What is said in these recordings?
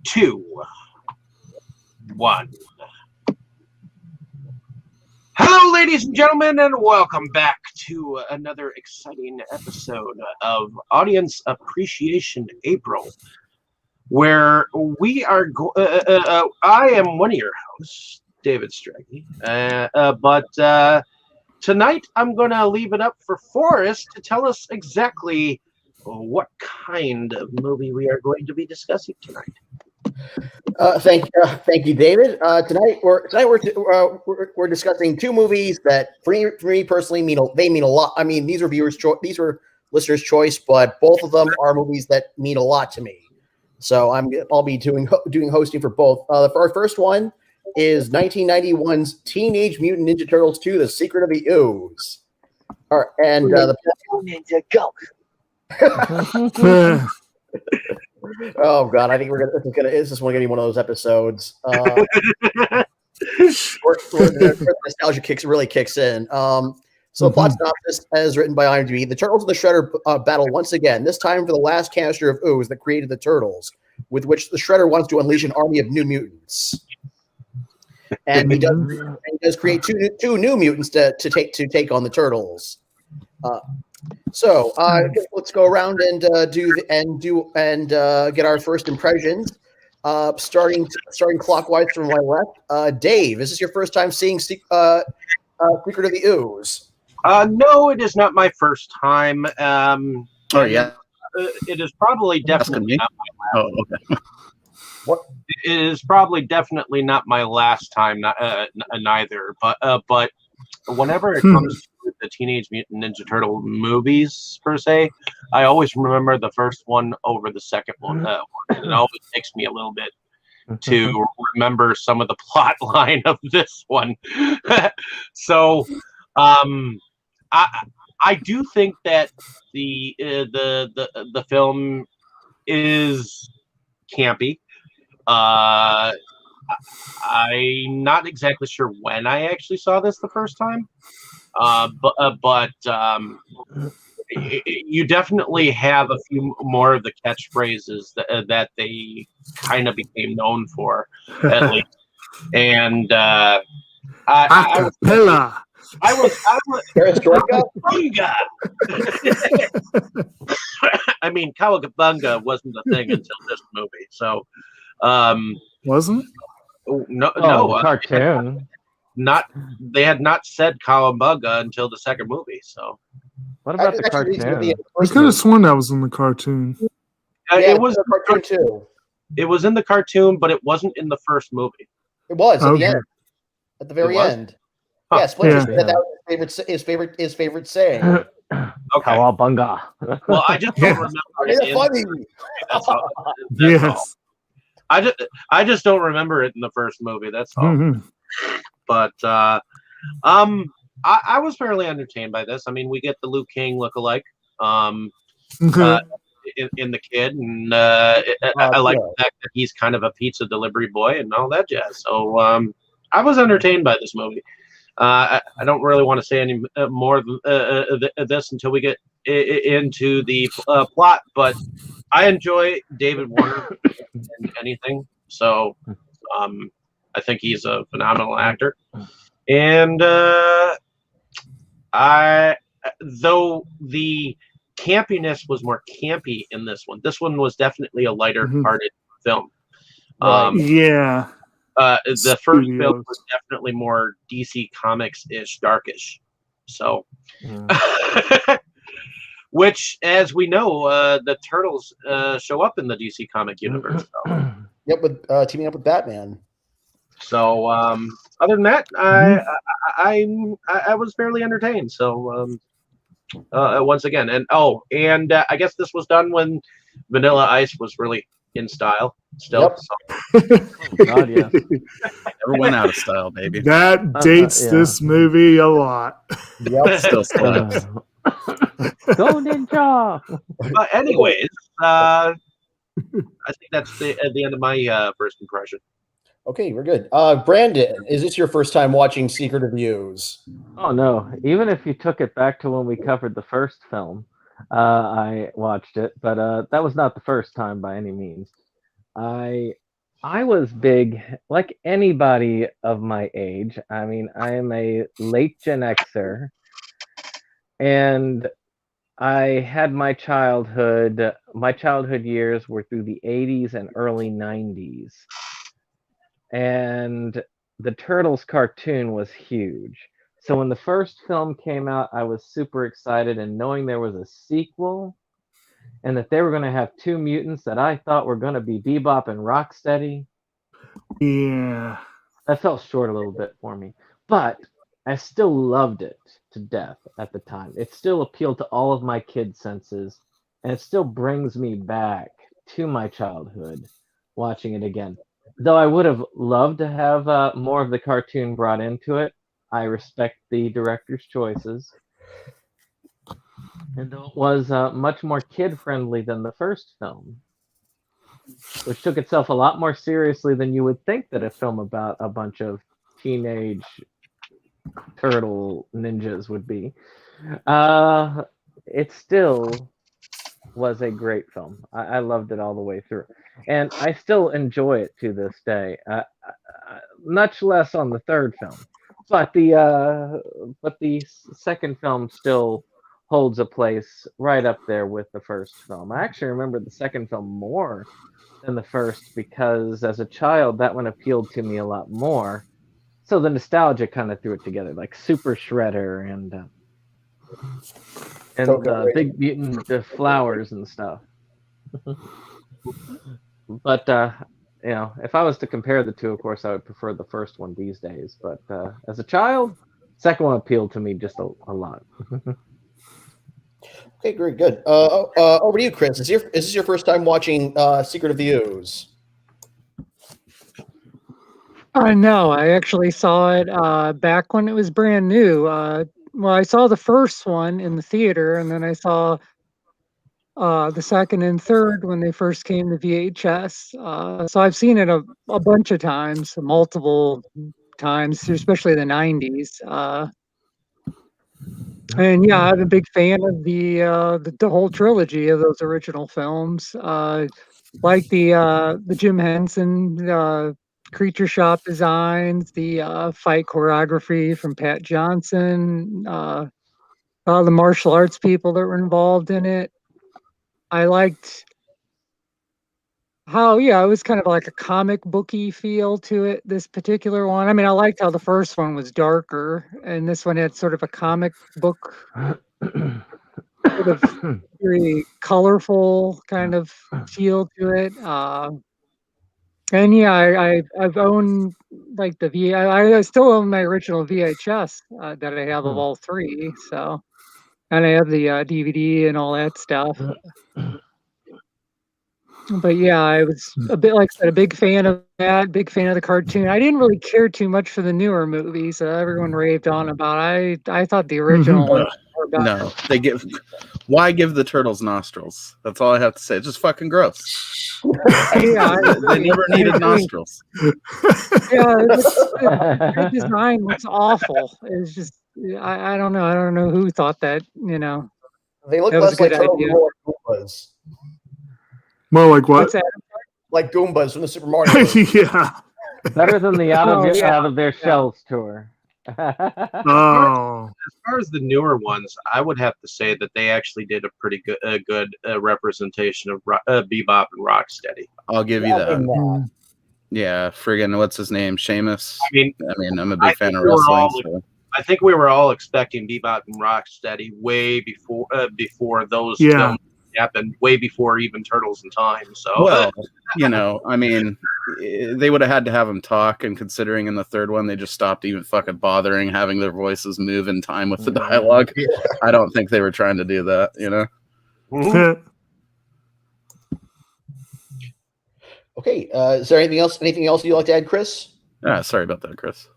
2, 1. Hello, ladies and gentlemen, and welcome back to another exciting episode of Audience Appreciation April, where we are I am one of your hosts, David Straggy, but tonight I'm going to leave it up for Forrest to tell us exactly what kind of movie we are going to be discussing tonight. Thank you, David. Tonight we're discussing two movies that for me personally mean a lot. I mean, these were listeners' choice, but both of them are movies that mean a lot to me. So I'll be doing hosting for both. Our first one is 1991's Teenage Mutant Ninja Turtles 2: The Secret of the Ooze. And the Ninja Go. Oh God, I think this is going to be one of those episodes where the nostalgia kicks in. So the plot synopsis, as written by IMDb: the Turtles and the Shredder battle once again. This time for the last canister of ooze that created the Turtles, with which the Shredder wants to unleash an army of new mutants. And he does create two new mutants to take on the Turtles. So let's go around and get our first impressions. Starting clockwise from my left. Dave, is this your first time seeing Secret of the Ooze? No, it is not my first time. Yeah. It is probably definitely not my last. Oh, okay. What? It is probably definitely not my last time, neither. But whenever it comes to the Teenage Mutant Ninja Turtle movies per se, I always remember the first one over the second one. It always takes me a little bit to remember some of the plot line of this one. So, I do think that the film is campy. I'm not exactly sure when I actually saw this the first time, but you definitely have a few more of the catchphrases that they kind of became known for, at least. And I was I mean, Cowabunga wasn't a thing until this movie, so wasn't? No, cartoon. They had not said Cowabunga until the second movie. So what about the cartoon? I could have sworn that was in the cartoon. It was in the cartoon too. It was in the cartoon, but it wasn't in the first movie. It was at the end, at the very end. Huh. Yeah, Splinter said that was his favorite saying. Okay. Cowabunga. Well, I just don't remember. It's funny. Yes. I just don't remember it in the first movie. That's all. Mm-hmm. But I was fairly entertained by this. I mean, we get the Liu Kang lookalike in the kid, and I like the fact that he's kind of a pizza delivery boy and all that jazz. So I was entertained by this movie. I don't really want to say any more of this until we get into the plot, but I enjoy David Warner in anything, so I think he's a phenomenal actor. And though the campiness was more campy in this one was definitely a lighter-hearted film. Yeah. The first film was definitely more DC Comics-ish, darkish. So, which, as we know, the Turtles show up in the DC comic universe. So. Yep, with teaming up with Batman. So, other than that, I was fairly entertained. So, once again, and I guess this was done when Vanilla Ice was really in style still. Yep. So. Oh, God, yeah. Never went out of style, baby. That dates this movie a lot. Yep. Still slaps. Go Ninja! Anyways, I think that's the end of my first impression. Okay, we're good. Brandon, is this your first time watching Secret of the Ooze? Oh, no. Even if you took it back to when we covered the first film, I watched it, but that was not the first time by any means. I I was big, like anybody of my age. I mean, I am a late Gen Xer, and I had my childhood. My childhood years were through the '80s and early '90s, and the Turtles cartoon was huge. So when the first film came out, I was super excited, and knowing there was a sequel and that they were going to have two mutants that I thought were going to be Bebop and Rocksteady, Yeah. that fell short a little bit for me. But I still loved it to death at the time. It still appealed to all of my kid senses, and it still brings me back to my childhood watching it again. Though I would have loved to have more of the cartoon brought into it, I respect the director's choices. And though it was much more kid friendly than the first film, which took itself a lot more seriously than you would think that a film about a bunch of teenage turtle ninjas would be. Uh, it still was a great film. I loved it all the way through, and I still enjoy it to this day. Much less on the third film, but the second film still holds a place right up there with the first film. I actually remember the second film more than the first because as a child that one appealed to me a lot more. So the nostalgia kind of threw it together, like Super Shredder and Big Mutant Flowers and stuff. But if I was to compare the two, of course, I would prefer the first one these days. But as a child, second one appealed to me just a lot. Okay, very good. Over to you, Chris. Is this your first time watching Secret of the Ooze? No, I actually saw it back when it was brand new. Well, I saw the first one in the theater, and then I saw the second and third when they first came to VHS. So I've seen it a bunch of times, multiple times, especially the '90s. And yeah, I'm a big fan of the whole trilogy of those original films. Like the Jim Henson creature shop designs, the fight choreography from Pat Johnson, the martial arts people that were involved in it. I liked how, yeah, it was kind of like a comic booky feel to it, this particular one. I mean, I liked how the first one was darker, and this one had sort of a comic book, sort of very colorful kind of feel to it. And yeah, I've owned like I still own my original VHS that I have of all three. So, and I have the DVD and all that stuff. But yeah, I was a bit, like I said, a big fan of that, big fan of the cartoon. I didn't really care too much for the newer movies everyone raved on about. I thought the original ones were better. No, why give the turtles nostrils? That's all I have to say. It's just fucking gross. Yeah, they never needed nostrils. Yeah, the design was awful. It was just, I don't know. I don't know who thought that. They look that was less a good like turtles, idea. more like Goombas. More like what? What's that? Like Goombas from the Super Mario. Yeah. Better than the out of their Yeah. shells tour. Oh. As far as the newer ones, I would have to say that they actually did a pretty good representation of Bebop and Rocksteady. I'll give you that. Yeah, friggin' what's his name? Seamus. I mean, I'm a big fan of wrestling. I think we were all expecting Bebop and Rocksteady way before those films happened, way before even Turtles in Time. So, well, I mean, they would have had to have them talk, and considering in the third one they just stopped even fucking bothering having their voices move in time with the dialogue. Yeah. I don't think they were trying to do that, Mm-hmm. Okay, is there anything else you'd like to add, Chris? Sorry about that, Chris.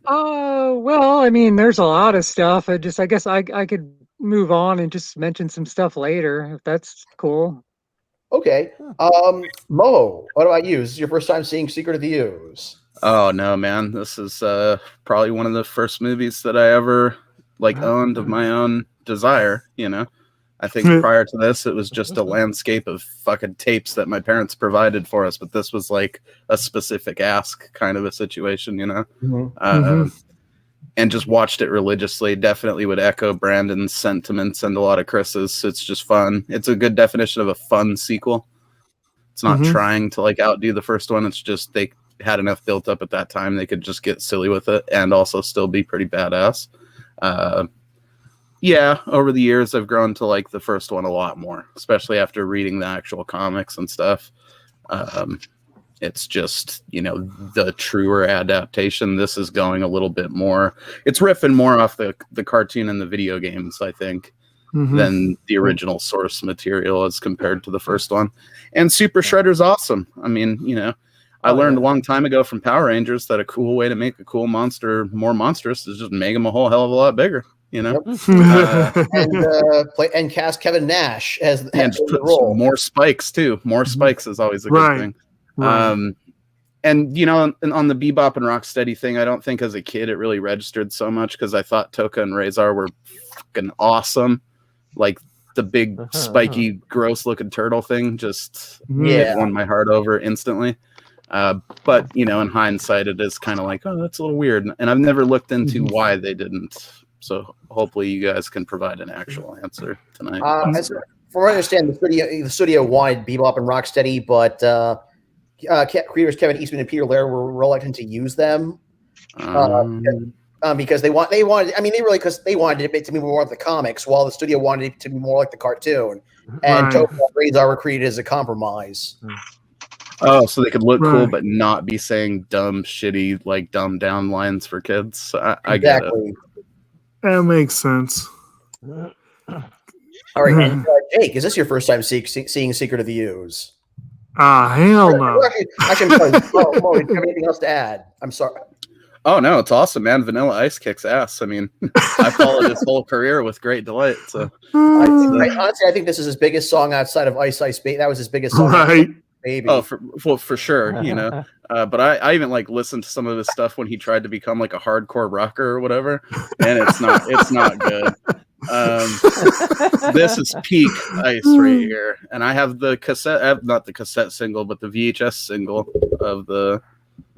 Well, I mean, there's a lot of stuff. I guess I could move on and just mention some stuff later, if that's cool. Okay. Mo, what about you? Is this your first time seeing Secret of the Ooze? Oh no, man. This is probably one of the first movies that I ever owned of my own desire, I think prior to this, it was just a landscape of fucking tapes that my parents provided for us. But this was like a specific ask kind of a situation, you know? And just watched it religiously. Definitely would echo Brandon's sentiments and a lot of Chris's. It's just fun. It's a good definition of a fun sequel. It's not trying to like outdo the first one. It's just they had enough built up at that time. They could just get silly with it and also still be pretty badass. Yeah, over the years, I've grown to like the first one a lot more, especially after reading the actual comics and stuff. It's just, you know, the truer adaptation. This is going a little bit more. It's riffing more off the cartoon and the video games, I think, than the original source material as compared to the first one. And Super Shredder's awesome. I mean, you know, I learned a long time ago from Power Rangers that a cool way to make a cool monster more monstrous is just make them a whole hell of a lot bigger. You know, and cast Kevin Nash as the role. More spikes too. More spikes is always a good thing. Right. And you know, on the Bebop and Rocksteady thing, I don't think as a kid it really registered so much because I thought Toka and Razor were fucking awesome. Like the big spiky, gross-looking turtle thing just won my heart over instantly. But you know, in hindsight, it is kind of like, oh, that's a little weird, and I've never looked into why they didn't. So hopefully you guys can provide an actual answer tonight. From what I understand, the studio wanted Bebop and Rocksteady, but creators Kevin Eastman and Peter Laird were reluctant to use them because they wanted. I mean, because they wanted it to be more like the comics, while the studio wanted it to be more like the cartoon. And Toka and Razor were created as a compromise. Oh, so they could look cool, but not be saying dumb, shitty, like dumbed down lines for kids. I get it. That makes sense. All right, and Jake, is this your first time seeing Secret of the Ooze? Hell no. Actually, I'm sorry. Do you have anything else to add? I'm sorry. Oh no, it's awesome, man. Vanilla Ice kicks ass. I mean, I followed his whole career with great delight. So, honestly, I think this is his biggest song outside of Ice Ice Baby. That was his biggest song. Right. Baby. Oh, for sure, you know. But I even like listened to some of his stuff when he tried to become like a hardcore rocker or whatever, and it's not good. This is peak Ice right here, and I have the cassette, not the cassette single, but the VHS single of the.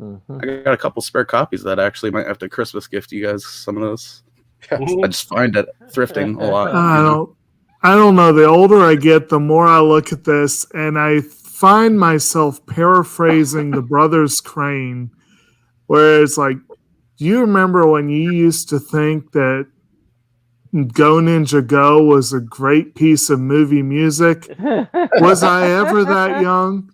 I got a couple spare copies that actually might have to Christmas gift you guys some of those. I just find it thrifting a lot. I don't know. The older I get, the more I look at this, and I find myself paraphrasing the Brothers Crane, where it's like, do you remember when you used to think that Go Ninja Go was a great piece of movie music? Was I ever that young?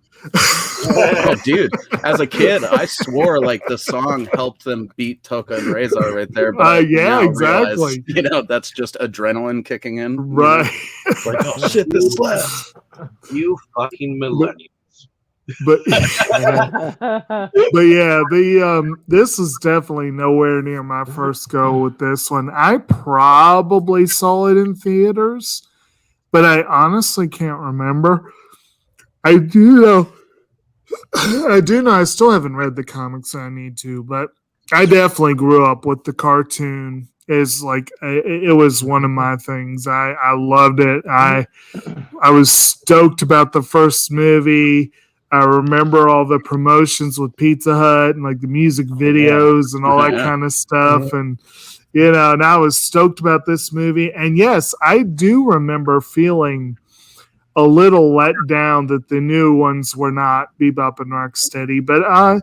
Oh, dude, as a kid, I swore like the song helped them beat Toka and Razor right there. But yeah, exactly. Realized, you know, that's just adrenaline kicking in. Right. It's like, oh shit, this slaps. You fucking millennials. But yeah, this is definitely nowhere near my first go with this one. I probably saw it in theaters, but I honestly can't remember. I do know I still haven't read the comics I need to, but I definitely grew up with the cartoon. Is like it was one of my things. I loved it. I was stoked about the first movie. I remember all the promotions with Pizza Hut and like the music videos and all that kind of stuff. And you know, and I was stoked about this movie. And yes, I do remember feeling a little let down that the new ones were not Bebop and Rocksteady, but I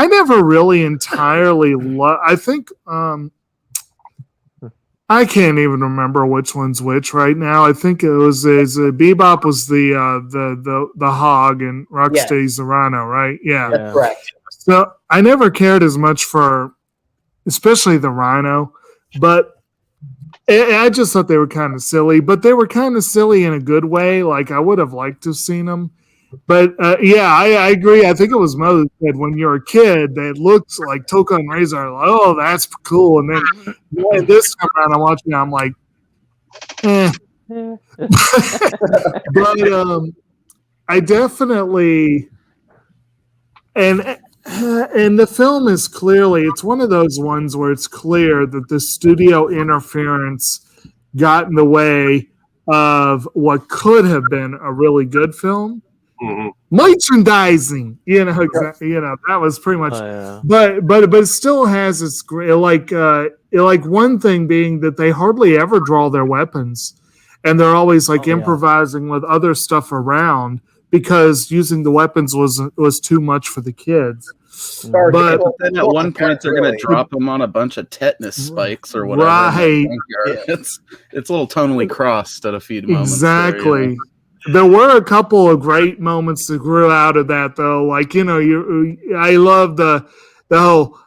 never really entirely I think I can't even remember which one's which right now. I think it was Bebop was the hog and Rocksteady's the rhino, right? Yeah, that's correct. So I never cared as much for, especially the rhino, but I just thought they were kind of silly. But they were kind of silly in a good way. Like I would have liked to have seen them. But yeah, I agree. I think it was Mo that said when you're a kid, they looked like Toka and Razor. Like, oh, that's cool. And then this time around, I'm watching. I'm like, eh. But I definitely and the film is clearly, it's one of those ones where it's clear that the studio interference got in the way of what could have been a really good film. Mhm. Merchandising, that was pretty much. Oh, But it still has its like one thing being that they hardly ever draw their weapons, and they're always like improvising with other stuff around because using the weapons was too much for the kids. But then at one point they're going to drop them on a bunch of tetanus spikes or whatever. Right. It's a little tonally crossed at a few moments. Exactly. There were a couple of great moments that grew out of that, though. Like, I love the whole,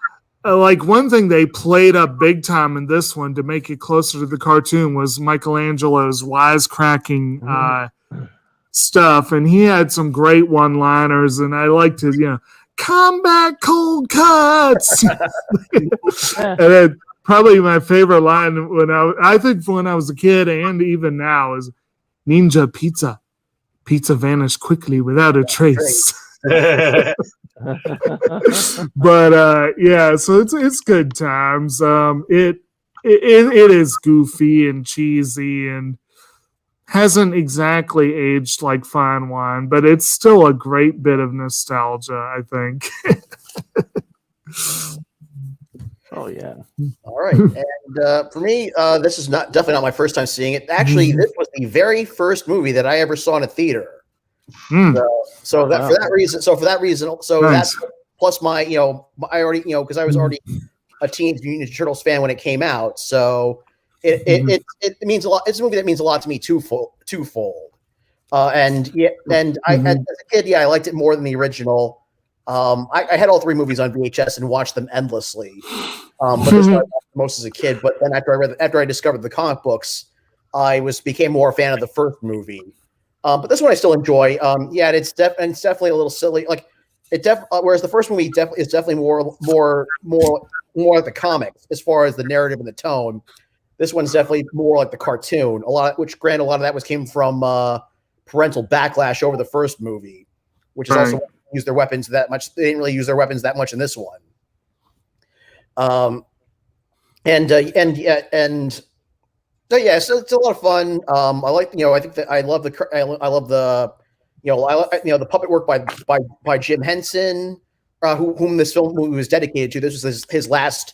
like, one thing they played up big time in this one to make it closer to the cartoon was Michelangelo's wisecracking stuff. And he had some great one-liners, and I liked his, combat cold cuts. And then probably my favorite line when I was a kid and even now is Ninja Pizza. Pizza vanished quickly without a trace. But so it's good times. It is goofy and cheesy and hasn't exactly aged like fine wine, but it's still a great bit of nostalgia, I think. Oh yeah. All right, and for me, this is definitely not my first time seeing it. Actually, this was the very first movie that I ever saw in a theater. So for that reason, that's plus my, I already, because I was already a Teenage Mutant Ninja Turtles fan when it came out. So it means a lot. It's a movie that means a lot to me twofold. And I as a kid, I liked it more than the original. I had all three movies on VHS and watched them endlessly. But this one I watched most as a kid. But then after I discovered the comic books, I became more a fan of the first movie. But this one I still enjoy. It's definitely a little silly. Like whereas the first movie is definitely more like the comics as far as the narrative and the tone. This one's definitely more like the cartoon. A lot of that came from parental backlash over the first movie, which is also use their weapons that much. They didn't really use their weapons that much in this one. So it's a lot of fun. I like, I think that I love the puppet work by Jim Henson, whom this film movie was dedicated to. This was his last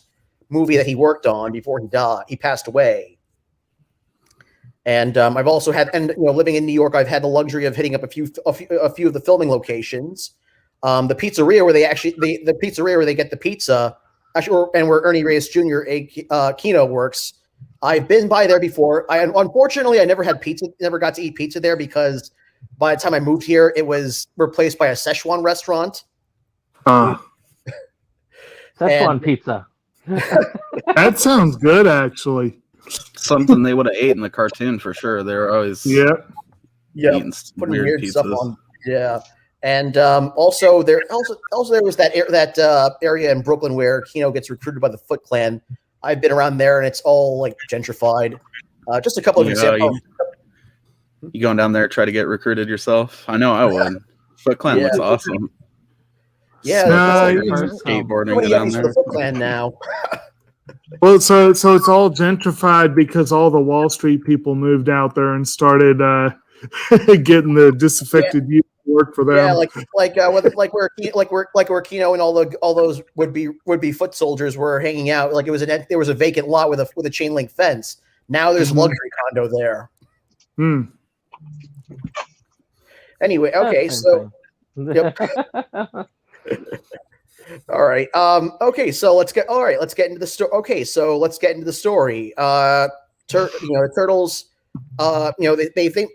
movie that he worked on before he passed away. And I've also had, living in New York, I've had the luxury of hitting up a few of the filming locations. The pizzeria where they get the pizza, and where Ernie Reyes Jr. Kino works. I've been by there before. Unfortunately, I never got to eat pizza there because by the time I moved here, it was replaced by a Szechuan restaurant. Szechuan pizza. That sounds good, actually. Something they would have ate in the cartoon for sure. They're always eating putting weird stuff pizzas. on. Yeah. And also there was that area in Brooklyn where Kino gets recruited by the Foot Clan. I've been around there, and it's all like gentrified. Just a couple of examples. You going down there to try to get recruited yourself? I know I would. Foot Clan looks awesome. Yeah, skateboarding down there. The Foot Clan now. Well, so it's all gentrified because all the Wall Street people moved out there and started getting the disaffected youth to work for them. Yeah, where Kino and all those would be foot soldiers were hanging out. Like there was a vacant lot with a chain link fence. Now there's luxury condo there. Anyway, okay, so yep. All right. Okay, so let's get into the story. Okay, so let's get into the story. The Turtles. Defeated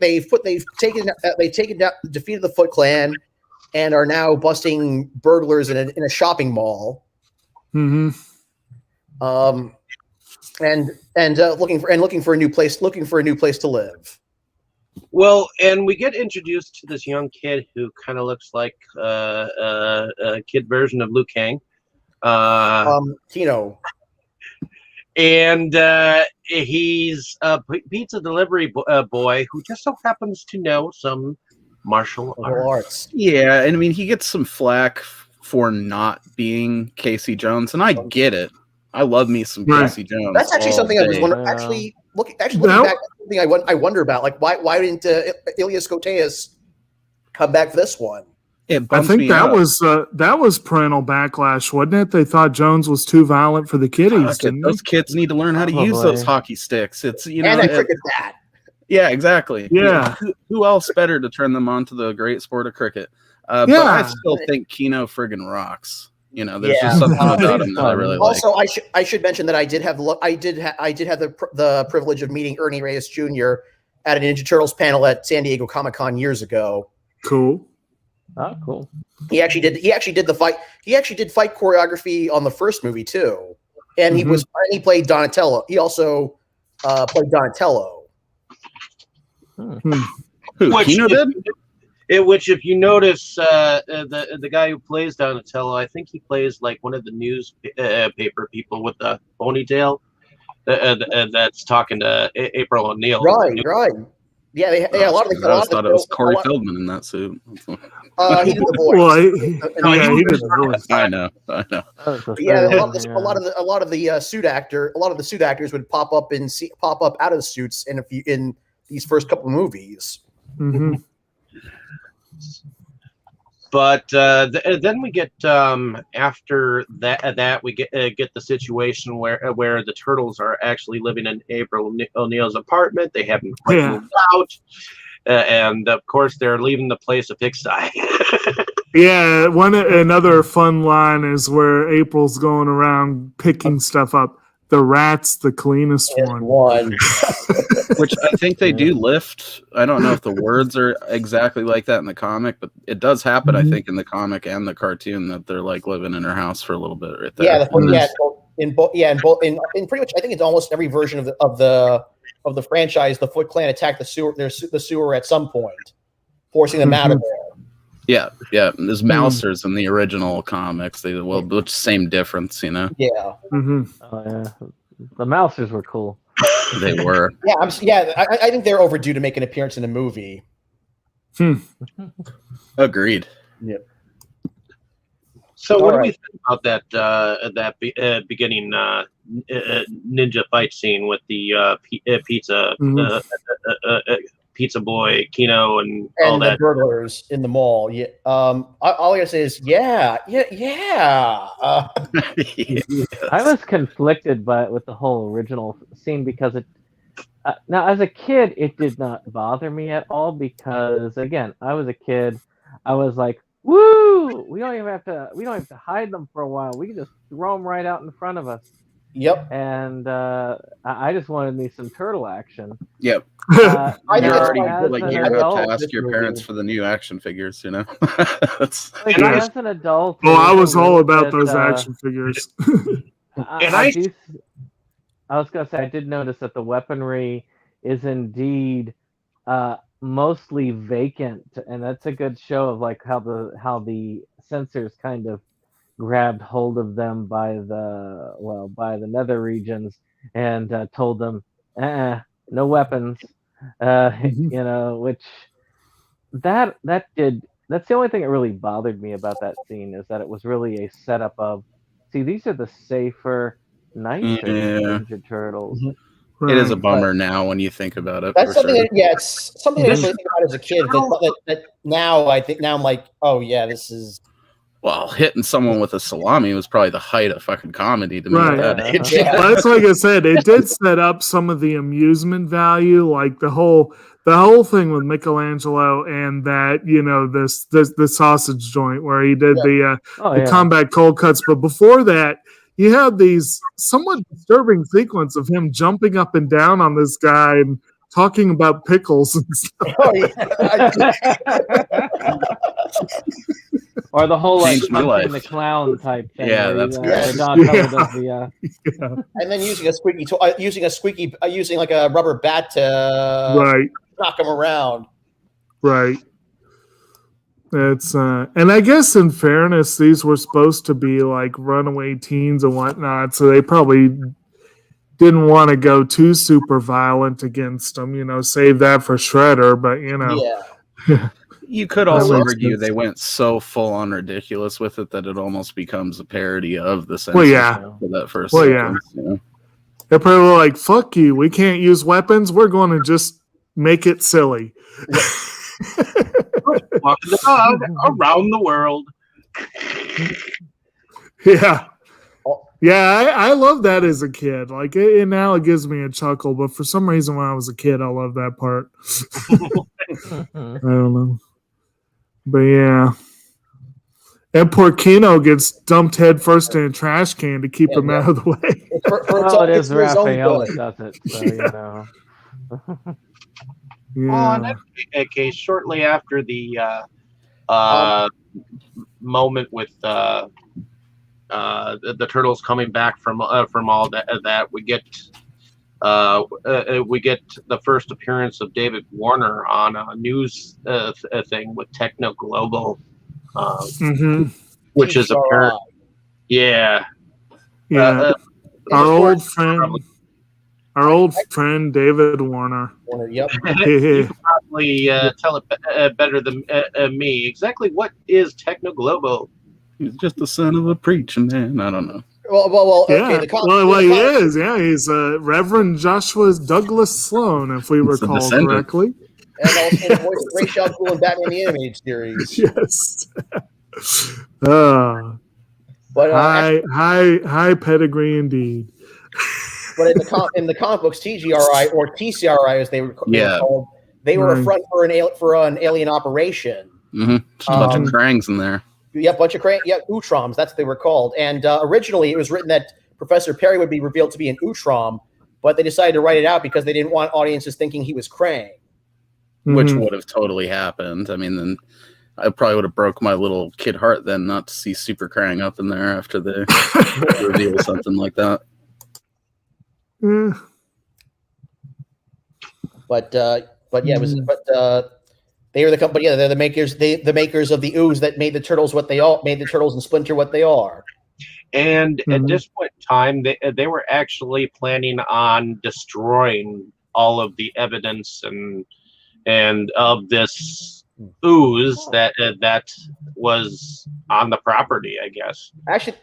the Foot Clan, and are now busting burglars in a shopping mall. And looking for a new place to live. Well, and we get introduced to this young kid who kind of looks like a kid version of Liu Kang. Kino. And he's a pizza delivery boy who just so happens to know some martial arts. Yeah, and I mean, he gets some flack for not being Casey Jones, and I get it. I love me some Right. Casey Jones. That's actually all something I was day. wondering. Looking back, that's something I wonder about. Like, why didn't Ilias Koteas come back for this one? It I bumps think me that up. was parental backlash, wasn't it? They thought Jones was too violent for the kiddies, didn't they? Those kids need to learn how to use Probably. those hockey sticks. It's And a cricket bat. Yeah, exactly. Yeah. Who else better to turn them on to the great sport of cricket? But Yeah. I still think Keno friggin' rocks. You know, there's Yeah. just something He's about him that I fun. really like. Also, I should mention that I did have the privilege of meeting Ernie Reyes Jr. at a Ninja Turtles panel at San Diego Comic-Con years ago. Cool. Oh, cool. He actually did the fight. He actually did fight choreography on the first movie too, and he played Donatello. He also played Donatello. Who, Which, Keno did? Which, if you notice, the guy who plays Donatello, I think he plays like one of the newspaper people with the ponytail that's talking to April O'Neil. Right. Yeah, a lot of the. I thought it was Corey Feldman in that suit. He did the voice. Well, he did the voice. I know. Yeah, a lot of the suit actors would pop up out of the suits in these first couple of movies. Mm-hmm. But then we get after that we get the situation where the turtles are actually living in April O'Neil's apartment. They haven't quite moved out, and of course they're leaving the place a pigsty. Yeah, another fun line is where April's going around picking stuff up. The rat's the cleanest one. Which I think they do lift. I don't know if the words are exactly like that in the comic, but it does happen. I think in the comic and the cartoon that they're like living in her house for a little bit right there. In pretty much I think it's almost every version of the franchise. The Foot Clan attack the sewer at some point, forcing them out of there. Yeah. There's Mousers in the original comics. Which same difference, you know. Yeah. Mm-hmm. Oh, yeah. The Mousers were cool. They were. I think they're overdue to make an appearance in a movie. Agreed. Yep. So what do we think about that beginning ninja fight scene with the pizza boy Keno and all the that burglars in the mall? Yeah. All I gotta say is yeah. I was conflicted with the whole original scene because now as a kid it did not bother me at all because again I was a kid. I was like, woo! We don't have to hide them for a while. We can just throw them right out in front of us. Yep. And I just wanted me some turtle action. Yep. I You're already gearing up to ask your parents for the new action figures, you know. As an adult. Oh, I was all about those action figures. I was gonna say I did notice that the weaponry is indeed mostly vacant, and that's a good show of like how the sensors kind of grabbed hold of them by the nether regions and told them no weapons, which that's the only thing that really bothered me about that scene is that it was really a setup of these are the safer, nicer Ninja Turtles. Mm-hmm. It is a bummer now when you think about it. That's something. It's something I didn't really think about as a kid. That now I'm like, oh yeah, this is. Well, hitting someone with a salami was probably the height of fucking comedy to me at that age. Well, that's like I said. It did set up some of the amusement value, like the whole thing with Michelangelo and that the sausage joint where he did the combat cold cuts. But before that, you had these somewhat disturbing sequence of him jumping up and down on this guy and talking about pickles and stuff. Oh, yeah. Or the whole like punching the clown type thing. Yeah, that's good. And then using like a rubber bat to knock him around. Right. It's and I guess in fairness, these were supposed to be like runaway teens and whatnot, so they probably didn't want to go too super violent against them, save that for Shredder, but You could also argue they went so full on ridiculous with it that it almost becomes a parody of the censorship for that first sequence. Yeah. They're probably like, fuck you, we can't use weapons, we're going to just make it silly. Walking the dog around the world. Yeah. Yeah, I love that as a kid. Like, it now it gives me a chuckle, but for some reason when I was a kid, I loved that part. I don't know. But yeah. And Porcino gets dumped head first in a trash can to keep him out of the way. Well, it is Raphael that does it, so you know. Well, in that case, shortly after the moment with the turtles coming back from all that we get the first appearance of David Warner on a news thing with Techno Global, which is apparent. Yeah. Our old friend David Warner. Yep. You can probably tell it better than me. Exactly what is Techno Global? He's just the son of a preacher man. I don't know. Well, okay. He is. Yeah, he's Reverend Joshua Douglas Sloan, if we recall correctly. And also the voice of Ray Shell in Batman the Animated Series. Yes. But high pedigree indeed. But in the comic books, TGRI or TCRI as they were called, they were a front for an alien operation. Just a bunch of Krangs in there. Yeah, bunch of Utroms. That's what they were called. And originally, it was written that Professor Perry would be revealed to be an Utrom, but they decided to write it out because they didn't want audiences thinking he was Krang. Which would have totally happened. I mean, then I probably would have broke my little kid heart then not to see Super Krang up in there after they reveal something like that. But yeah, it was. They were the company. Yeah, they're the makers. The makers of the Ooze that made the turtles what they made the turtles and Splinter what they are. And at this point in time, they were actually planning on destroying all of the evidence and of this Ooze that was on the property, I guess. Actually,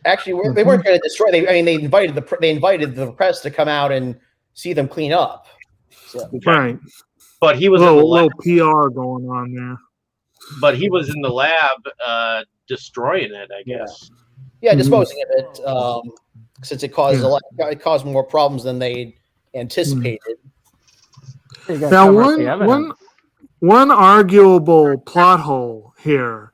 they weren't going to destroy. They invited the press to come out and see them clean up. So. Right. But he was a little PR going on there. But he was in the lab destroying it, I guess. Yeah, disposing of it, since it caused more problems than they anticipated. Now, one arguable plot hole here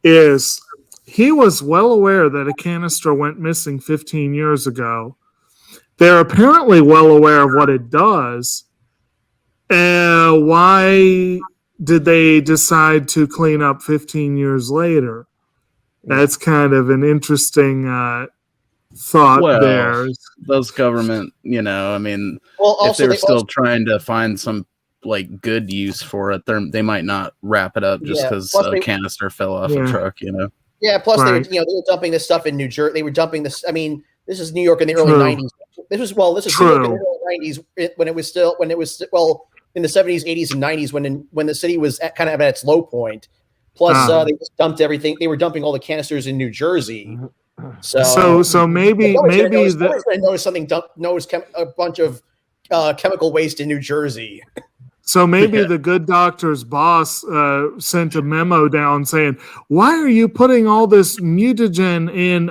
is he was well aware that a canister went missing 15 years ago. They're apparently well aware of what it does. Why did they decide to clean up 15 years later? That's kind of an interesting thought there. Those government, I mean, if they were still trying to find some like good use for it, they might not wrap it up just because a canister fell off a truck, Yeah, plus they were dumping this stuff in New Jersey. They were dumping this. I mean, this is New York in the early 90s. This is New York in the early 90s when it was in the 70s, 80s, and 90s when the city was kind of at its low point. Plus, they just dumped everything. They were dumping all the canisters in New Jersey. So maybe I noticed something. Noticed a bunch of chemical waste in New Jersey. So maybe the good doctor's boss sent a memo down saying, "Why are you putting all this mutagen in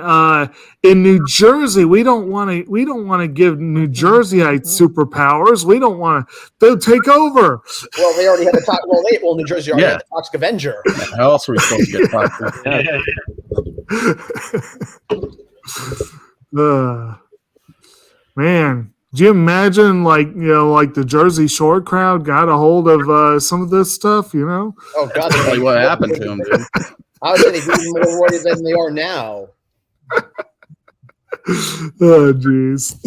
New Jersey? We don't want to give New Jerseyite superpowers. We don't want to. They'll take over." Well, they already had the New Jersey already had the Toxic Avenger. How else are we supposed to get toxic? Man. Do you imagine, like the Jersey Shore crowd got a hold of some of this stuff? Oh God! That's what happened to them, dude. I would say they'd be more worried than they are now. Oh, jeez.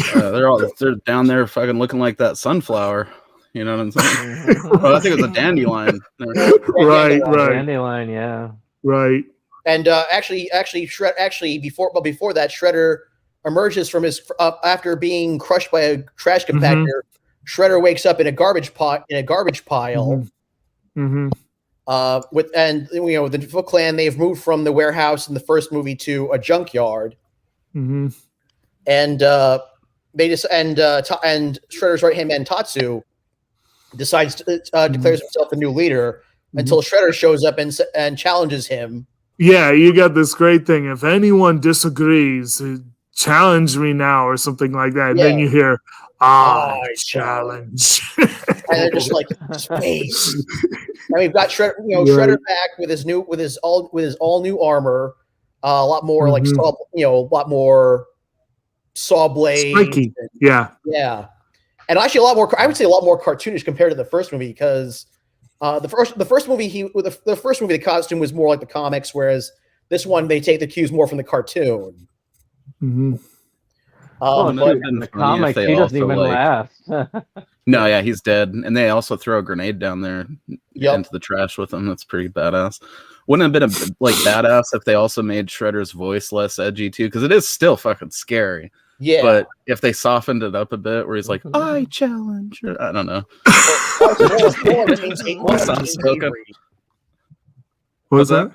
They're down there, fucking looking like that sunflower. You know what I'm saying? I think it was a dandelion. Right. Dandelion, yeah. Right. And actually, before that, Shredder emerges from his after being crushed by a trash compactor. Shredder wakes up in a garbage pile. The Foot Clan, they've moved from the warehouse in the first movie to a junkyard, Mm-hmm. and Shredder's right hand man Tatsu decides to declares himself the new leader until Shredder shows up and challenges him. Yeah, you got this great thing. If anyone disagrees, challenge me now or something like that. And then you hear, I challenge. And they're just like space. And we've got Shredder, Shredder back with his all new armor, a lot more like a lot more saw blades. Spiky. Yeah. And actually, I would say a lot more cartoonish compared to the first movie, because the first movie the costume was more like the comics, whereas this one they take the cues more from the cartoon. Mm-hmm. But in the comics, he doesn't even last. No, yeah, he's dead, and they also throw a grenade down there into the trash with him. That's pretty badass. Wouldn't it have been badass if they also made Shredder's voice less edgy too? Because it is still fucking scary. Yeah, but if they softened it up a bit, where he's like, "I challenge," I don't know. What's that?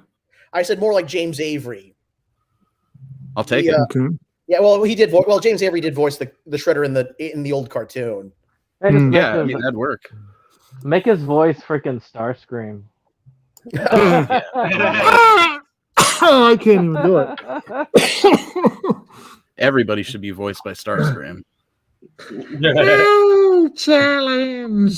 I said more like James Avery. I'll take it. Okay. Yeah, well, he did. Well, James Avery did voice the Shredder in the old cartoon. Yeah, I mean that'd work. Make his voice freaking Starscream. I can't even do it. Everybody should be voiced by Starscream. No challenge.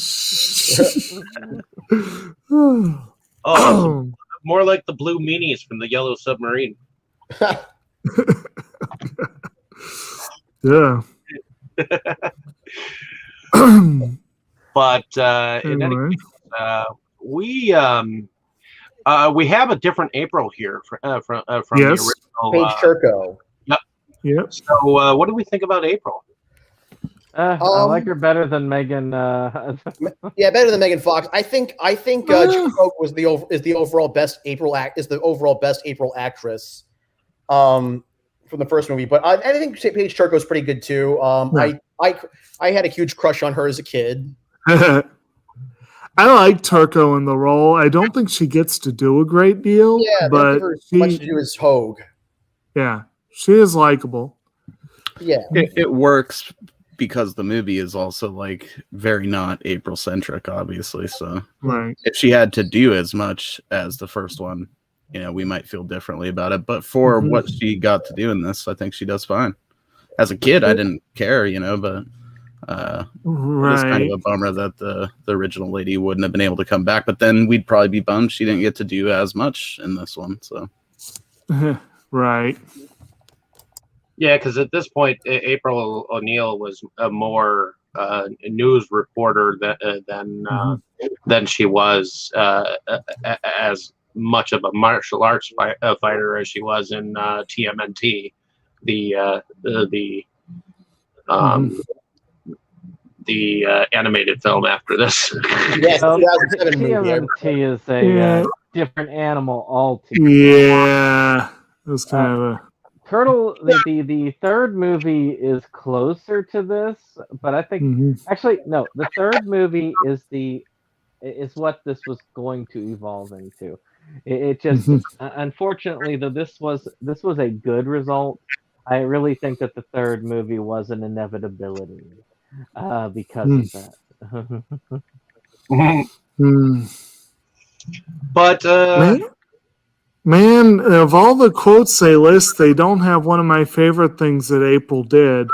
More like the blue meanies from the Yellow Submarine. Yeah. But in any case, we have a different April here from the original. Paige Turco. Yep. So, what do we think about April? I like her better than Megan. Yeah, better than Megan Fox. I think June Coke is the overall best April actress from the first movie. But I think Paige Turco is pretty good too. I had a huge crush on her as a kid. I like Turco in the role. I don't think she gets to do a great deal. Yeah, but much to do as Hogue. Yeah, she is likable. Yeah, it works because the movie is also like very not April centric, obviously. So if she had to do as much as the first one, we might feel differently about it. But for what she got to do in this, I think she does fine. As a kid, I didn't care, but it's kind of a bummer that the original lady wouldn't have been able to come back. But then we'd probably be bummed she didn't get to do as much in this one. So right. Yeah, because at this point, April O'Neil was a more news reporter than she was as much of a martial arts fighter as she was in TMNT, the animated film after this. Yes, TMNT is a different animal altogether. Yeah, it was kind of a Turtle. The third movie is closer to this, but I think actually no. The third movie is what this was going to evolve into. It just unfortunately, though this was a good result, I really think that the third movie was an inevitability because of that. But man, of all the quotes they list, they don't have one of my favorite things that April did.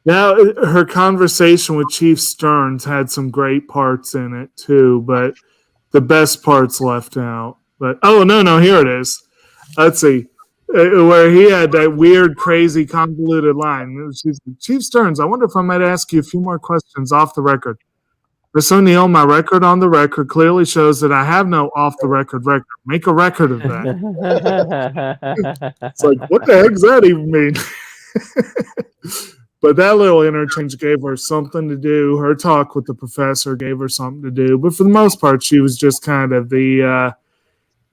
Now, her conversation with Chief Stearns had some great parts in it too, but the best parts left out. But no, here it is. Let's see. Where he had that weird, crazy, convoluted line. Chief Stearns, I wonder if I might ask you a few more questions off the record. Miss O'Neill, my record on the record clearly shows that I have no off-the-record record. Make a record of that. It's like, what the heck does that even mean? But that little interchange gave her something to do. Her talk with the professor gave her something to do. But for the most part, she was just kind of the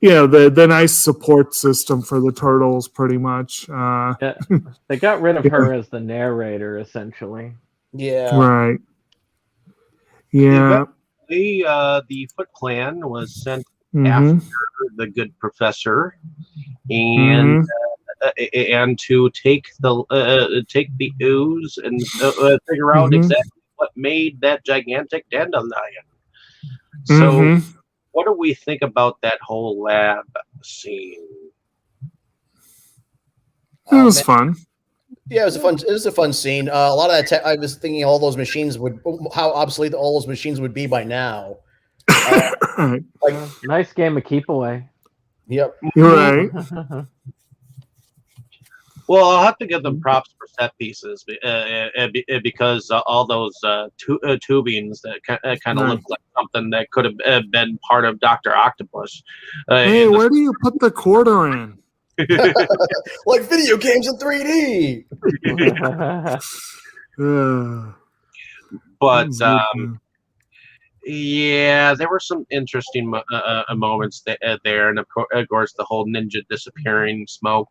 nice support system for the Turtles, pretty much. They got rid of her as the narrator, essentially. Yeah. Right. Yeah. The Foot Clan was sent after the good professor, and to take the ooze and figure out exactly what made that gigantic dandelion. So, what do we think about that whole lab scene? It was fun. Yeah, it was a fun scene. A lot of that, I was thinking all those machines how obsolete all those machines would be by now. Nice game of keep away. Yep. You're right. Well, I'll have to give them props for set pieces because all those tubings that kind of look like something that could have been part of Dr. Octopus. Hey, where do you put the quarter in? Like video games in 3D. But yeah, there were some interesting moments there, and of course the whole ninja disappearing smoke.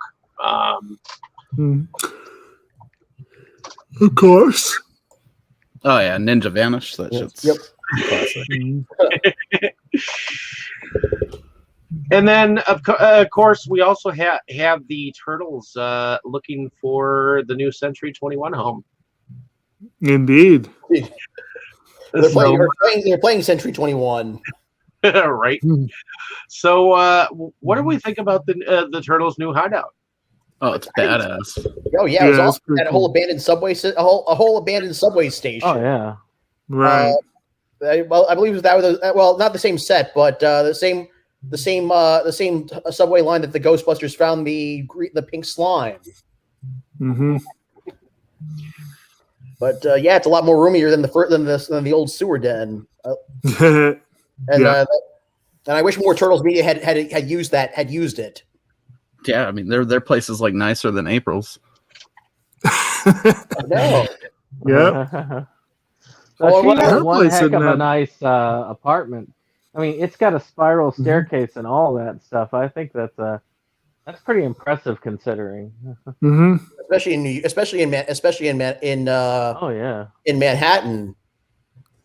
Of course. Oh yeah, Ninja Vanish. That shit's classic. And then, of course, we also have the Turtles looking for the new Century 21 home. Indeed. They're playing Century 21. Right. So, what do we think about the Turtles' new hideout? Oh, it's badass. Oh yeah, it was awesome. That whole abandoned subway, a whole abandoned subway station. Oh yeah, right. I believe that was not the same set, but the same subway line that the Ghostbusters found the pink slime. But yeah, it's a lot more roomier than the old sewer den. And I wish more Turtles media had used it. Yeah, I mean their place is like nicer than April's. No. Yeah. She has one heck of a nice apartment. I mean, it's got a spiral staircase and all that stuff. I think that's pretty impressive considering. Especially in Manhattan.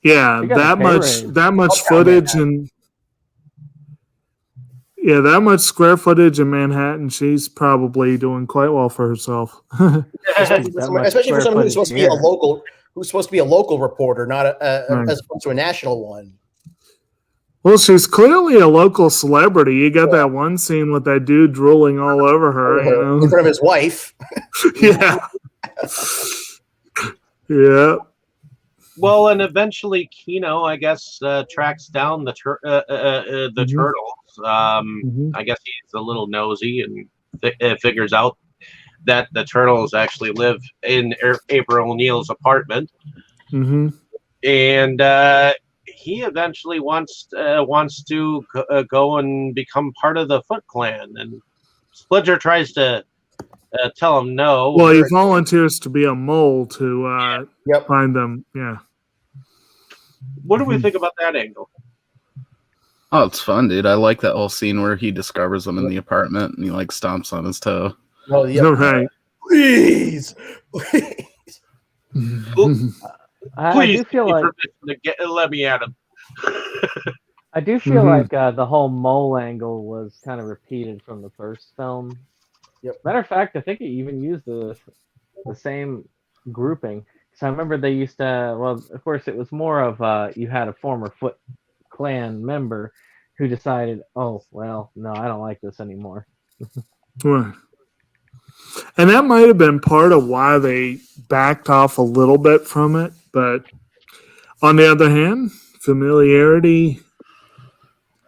Yeah, that much footage and that much square footage in Manhattan. She's probably doing quite well for herself. Especially for someone who's supposed to be a local reporter, not as opposed to a national one. Well, she's clearly a local celebrity. You got that one scene with that dude drooling all over her, in front of his wife. Yeah. Yeah. Well, and eventually Kino, I guess, tracks down the turtles. I guess he's a little nosy and figures out that the turtles actually live in April O'Neil's apartment. And he eventually wants to go and become part of the Foot Clan, and Splinter tries to tell him no. Well, he volunteers to be a mole to find them. Yeah. What do we think about that angle? Oh, it's fun, dude. I like that whole scene where he discovers them in the apartment and he like stomps on his toe. Oh, yeah. Right. Please. I do feel like let me at him. I do feel like the whole mole angle was kind of repeated from the first film. Matter of fact, I think he even used the same grouping. So I remember they used to. Well, of course, it was more of you had a former Foot Clan member who decided, oh well, no, I don't like this anymore. Right. And that might have been part of why they backed off a little bit from it. But on the other hand, familiarity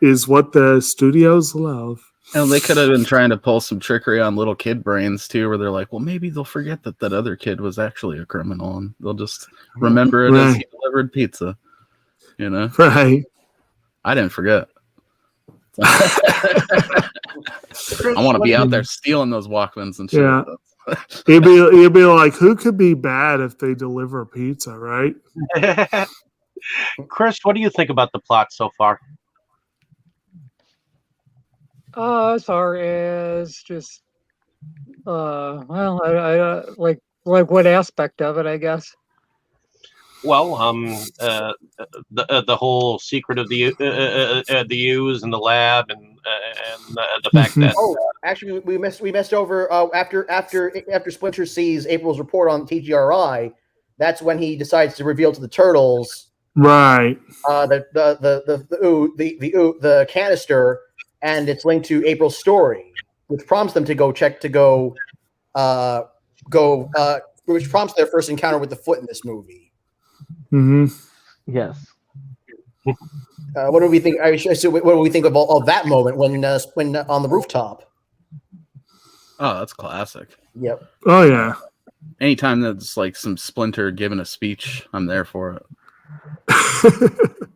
is what the studios love. And they could have been trying to pull some trickery on little kid brains too, where they're like, well, maybe they'll forget that other kid was actually a criminal and they'll just remember it as he delivered pizza. You know? Right. I didn't forget. I want to be out there stealing those Walkmans and shit. Yeah. You'd be like, who could be bad if they deliver pizza, right? Chris, what do you think about the plot so far? As far as just, I like what aspect of it, I guess. the whole secret of the Ooze and the lab and the fact that Oh, actually, we messed over after Splinter sees April's report on TGRI. That's when he decides to reveal to the turtles Right. the canister, and it's linked to April's story, which prompts them to which prompts their first encounter with the Foot in this movie. Mm-hmm. Yes. What do we think? What do we think of all that moment when on the rooftop? Oh, that's classic. Yep. Oh yeah. Anytime that's like some Splinter giving a speech, I'm there for it.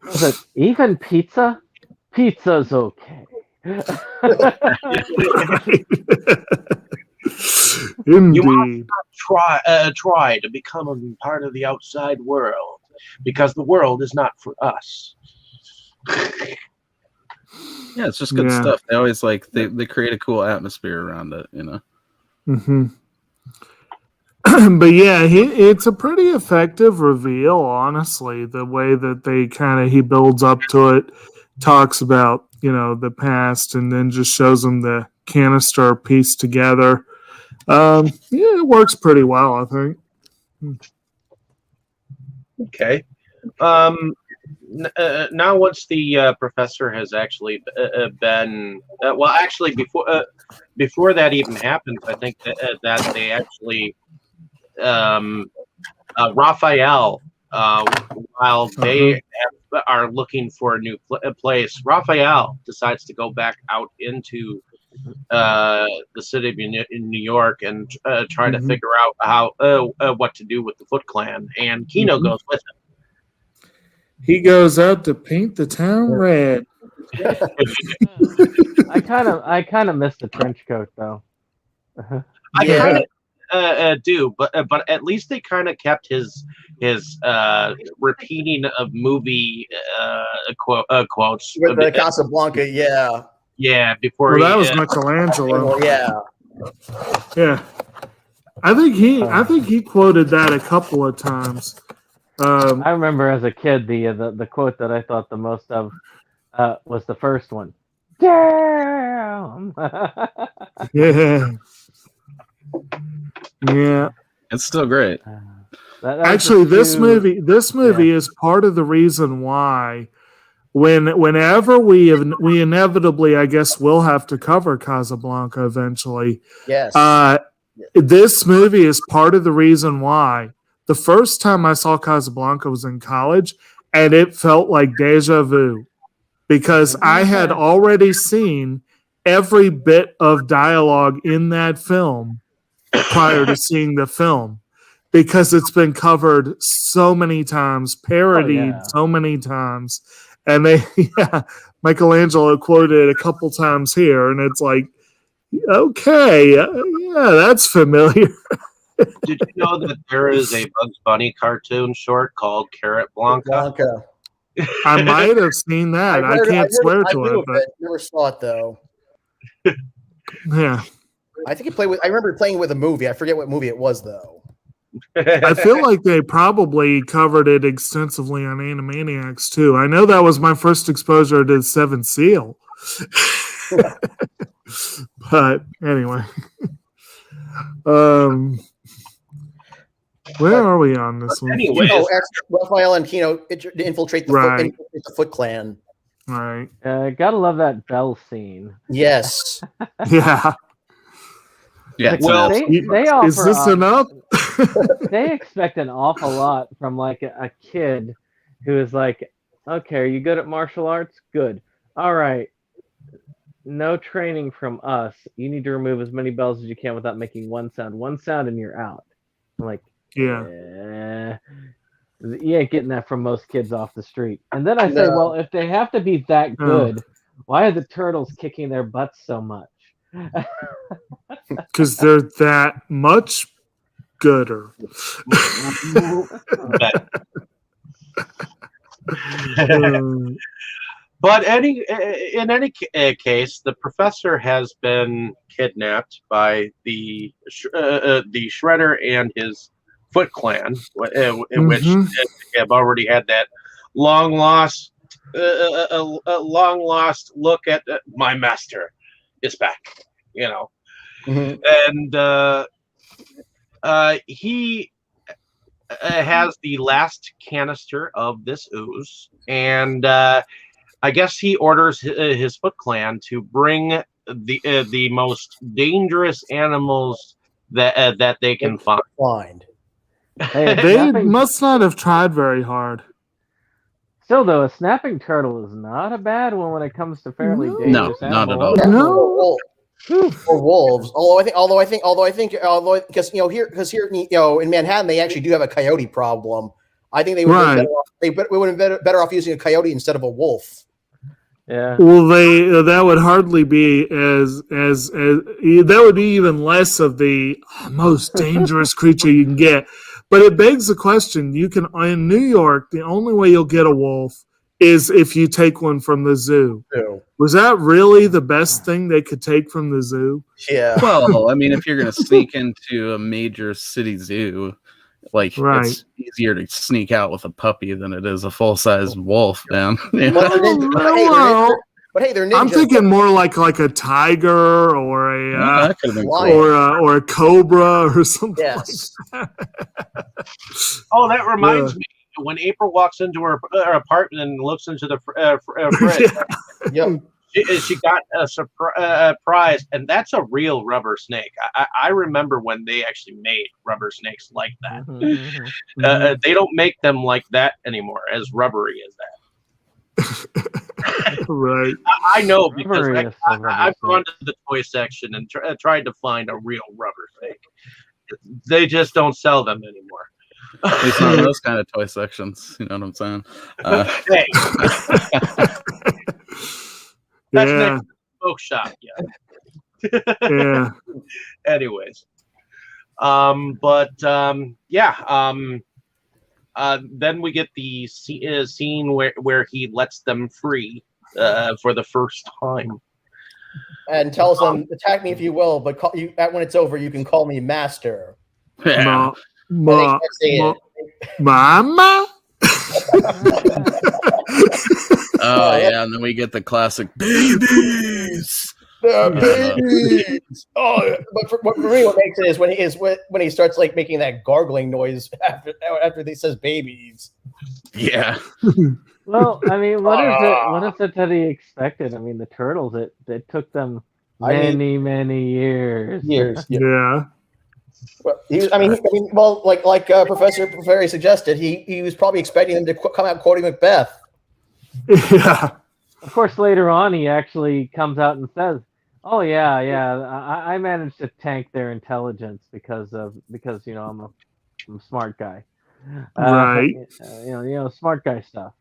Was it even pizza? Pizza's okay. Indeed. try to become a part of the outside world because the world is not for us. Yeah, it's just good Yeah. stuff. They always they create a cool atmosphere around it, you know. Mm-hmm. But yeah, it's a pretty effective reveal, honestly. The way that he builds up to it, talks about the past, and then just shows them the canister pieced together. Yeah, it works pretty well, I think. Okay. Now, once the professor has actually been actually before that even happens, I think that they actually Raphael, while they are looking for a new place, Raphael decides to go back out into the city of New York and try to figure out how what to do with the Foot Clan, and Kino goes with him. He goes out to paint the town red. I kind of missed the trench coat though. I kind of do, but at least they kind of kept his repeating of movie quotes with the Casablanca. Yeah, before that was Michelangelo. Yeah. I think he quoted that a couple of times. I remember as a kid the quote that I thought the most of was the first one. Damn. Yeah. Yeah. It's still great. Actually, this movie is part of the reason why whenever we inevitably, I guess, will have to cover Casablanca eventually. Yes. This movie is part of the reason why the first time I saw Casablanca was in college, and it felt like deja vu because I had already seen every bit of dialogue in that film prior to seeing the film, because it's been covered so many times, parodied so many times, and Michelangelo quoted a couple times here, and it's like, okay, yeah, that's familiar. Did you know that there is a Bugs Bunny cartoon short called Carrot Blanca? I might have seen that. I can't swear to it, but never saw it though. Yeah. I think I remember playing with a movie. I forget what movie it was though. I feel like they probably covered it extensively on Animaniacs too. I know that was my first exposure to the Seventh Seal. But anyway. Where are we on this one? Anyways, Raphael and Kino infiltrate the Foot Clan. Right. Gotta love that bell scene. Yes. Yeah. Yeah. Well, they offer, is this enough? They expect an awful lot from like a kid who is like, okay, are you good at martial arts? Good. All right. No training from us. You need to remove as many bells as you can without making one sound. One sound and you're out. I'm like, yeah. You ain't getting that from most kids off the street. And then I say, well, if they have to be that good, why are the turtles kicking their butts so much? Because they're that much gooder. But in any case, the professor has been kidnapped by the Shredder and his Foot Clan, in which they have already had that long lost look at my master is back, and he has the last canister of this ooze, and I guess he orders his Foot Clan to bring the most dangerous animals that they can find. Hey, They must not have tried very hard. Still, though, a snapping turtle is not a bad one when it comes to fairly dangerous not at animals. all. No. Or wolves. Although I think because here in Manhattan they actually do have a coyote problem. I think they would have been better off using a coyote instead of a wolf. Yeah. Well, that would hardly be as that would be even less of the most dangerous creature you can get. But it begs the question: you can in New York, the only way you'll get a wolf is if you take one from the zoo. Was that really the best thing they could take from the zoo? Yeah. Well, I mean, if you're going to sneak into a major city zoo, it's easier to sneak out with a puppy than it is a full-size wolf, man. Yeah. But hey, they're ninjas. I'm thinking more like a tiger or that could have been cool. or a cobra or something. Yes. Like that. Oh, that reminds me. When April walks into her apartment and looks into the fridge, she got a surprise, and that's a real rubber snake. I remember when they actually made rubber snakes like that. They don't make them like that anymore, as rubbery as that. Right. I know because I've gone to the toy section and tried to find a real rubber snake. They just don't sell them anymore. At least not in those kind of toy sections. You know what I'm saying? Hey. That's next to the smoke shop, yeah. Anyways. Then we get the scene where he lets them free for the first time. And tells them, attack me if you will, but when it's over, you can call me master. Yeah. Mama. Oh yeah, and then we get the classic babies. Babies. Oh, but for me, what makes it is when he starts making that gargling noise after he says babies. Yeah. Well, I mean, what is it that he expected? I mean, the turtles. It took them many years. Yeah. Well, like Professor Ferry suggested, he was probably expecting them to come out quoting Macbeth. Yeah. Of course, later on, he actually comes out and says, "Oh yeah, I managed to tank their intelligence because I'm a smart guy." Right. Smart guy stuff.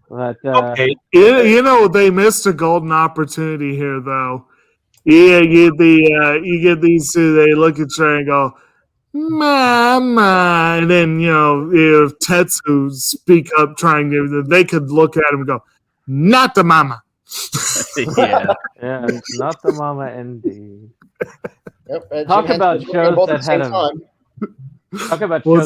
But Okay. They missed a golden opportunity here, though. Yeah, you get these two. They look at you and go, "Mama," and then if Tetsu speak up, trying to, they could look at him and go, "Not the mama." Yeah. Yeah, not the mama, indeed. Yep, Talk about shows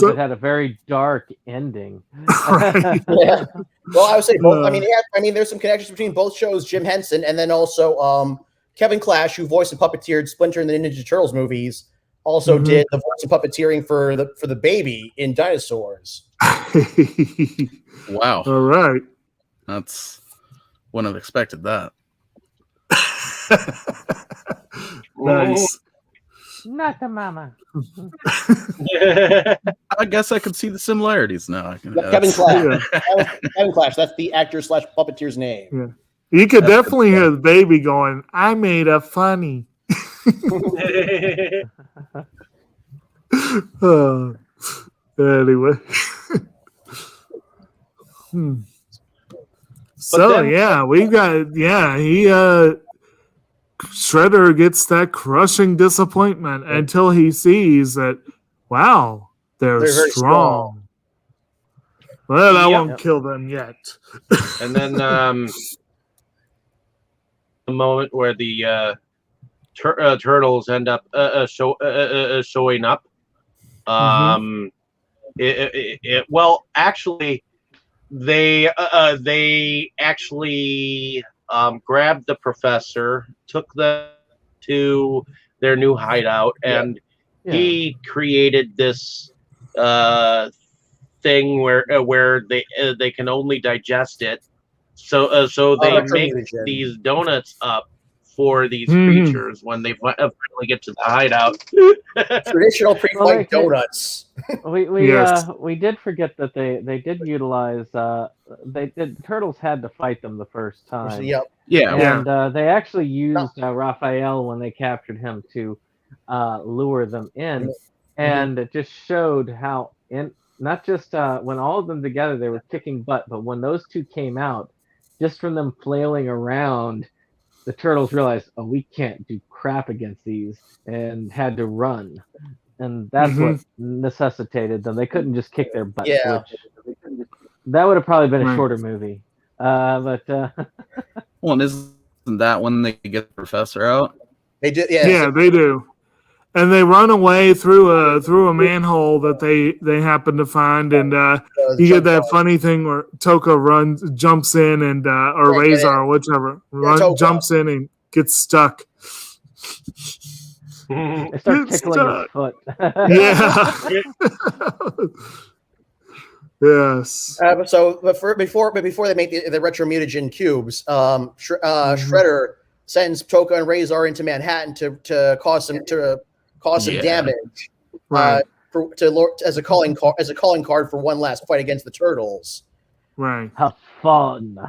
that had a very dark ending. Right. Yeah. Well, I would say both. I mean, there's some connections between both shows. Jim Henson and then also Kevin Clash, who voiced and puppeteered Splinter in the Ninja Turtles movies, also did the voice and puppeteering for the baby in Dinosaurs. Wow. All right. Wouldn't have expected that. Nice. Not the mama. I guess I could see the similarities now. Kevin Clash. Kevin Clash. That's the actor / puppeteer's name. Yeah. You could definitely hear the baby going, "I made a funny." Anyway. So we got Shredder gets that crushing disappointment until he sees that, wow, they're very strong. Well, I won't kill them yet. And then the moment where the turtles end up showing up. Well, actually, they actually grabbed the professor, took them to their new hideout, and he created this thing where they can only digest it. So they make these donuts up for these creatures when they finally get to the hideout. Traditional pre-fight donuts. We did forget that they did utilize the turtles had to fight them the first time. And they actually used Raphael when they captured him to lure them in, and it just showed how not just when all of them together they were kicking butt, but when those two came out, just from them flailing around, the turtles realized, oh, we can't do crap against these, and had to run. And that's what necessitated them. They couldn't just kick their butts, which that would have probably been a shorter movie. Well, and isn't that when they get the professor out? They do, yeah, they do. And they run away through a manhole that they happen to find, and you get that funny thing where Toka jumps in, and or Razor or whichever jumps in and gets stuck. They start tickling his foot. Yeah. Yes. Before they make the retro mutagen cubes, Shredder sends Toka and Razor into Manhattan to cause some damage, as a calling card for one last fight against the Turtles. Right. Have fun.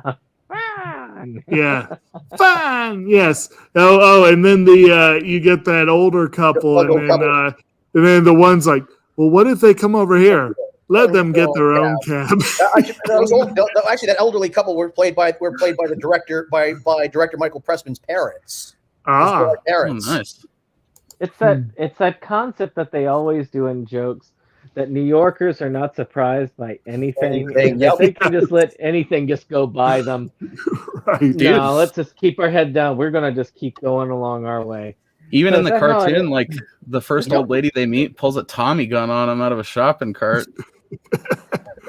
Yeah. Fun. Yes. Oh, and then you get that older couple, and then the one's like, well, what if they come over here? Let them get their own cab. Actually, that elderly couple were played by the director by director Michael Pressman's parents. Nice. It's that concept that they always do in jokes, that New Yorkers are not surprised by anything. They can just let anything just go by them. Right. No, let's just keep our head down. We're gonna just keep going along our way. Even in the cartoon, like the first old lady they meet pulls a Tommy gun on him out of a shopping cart.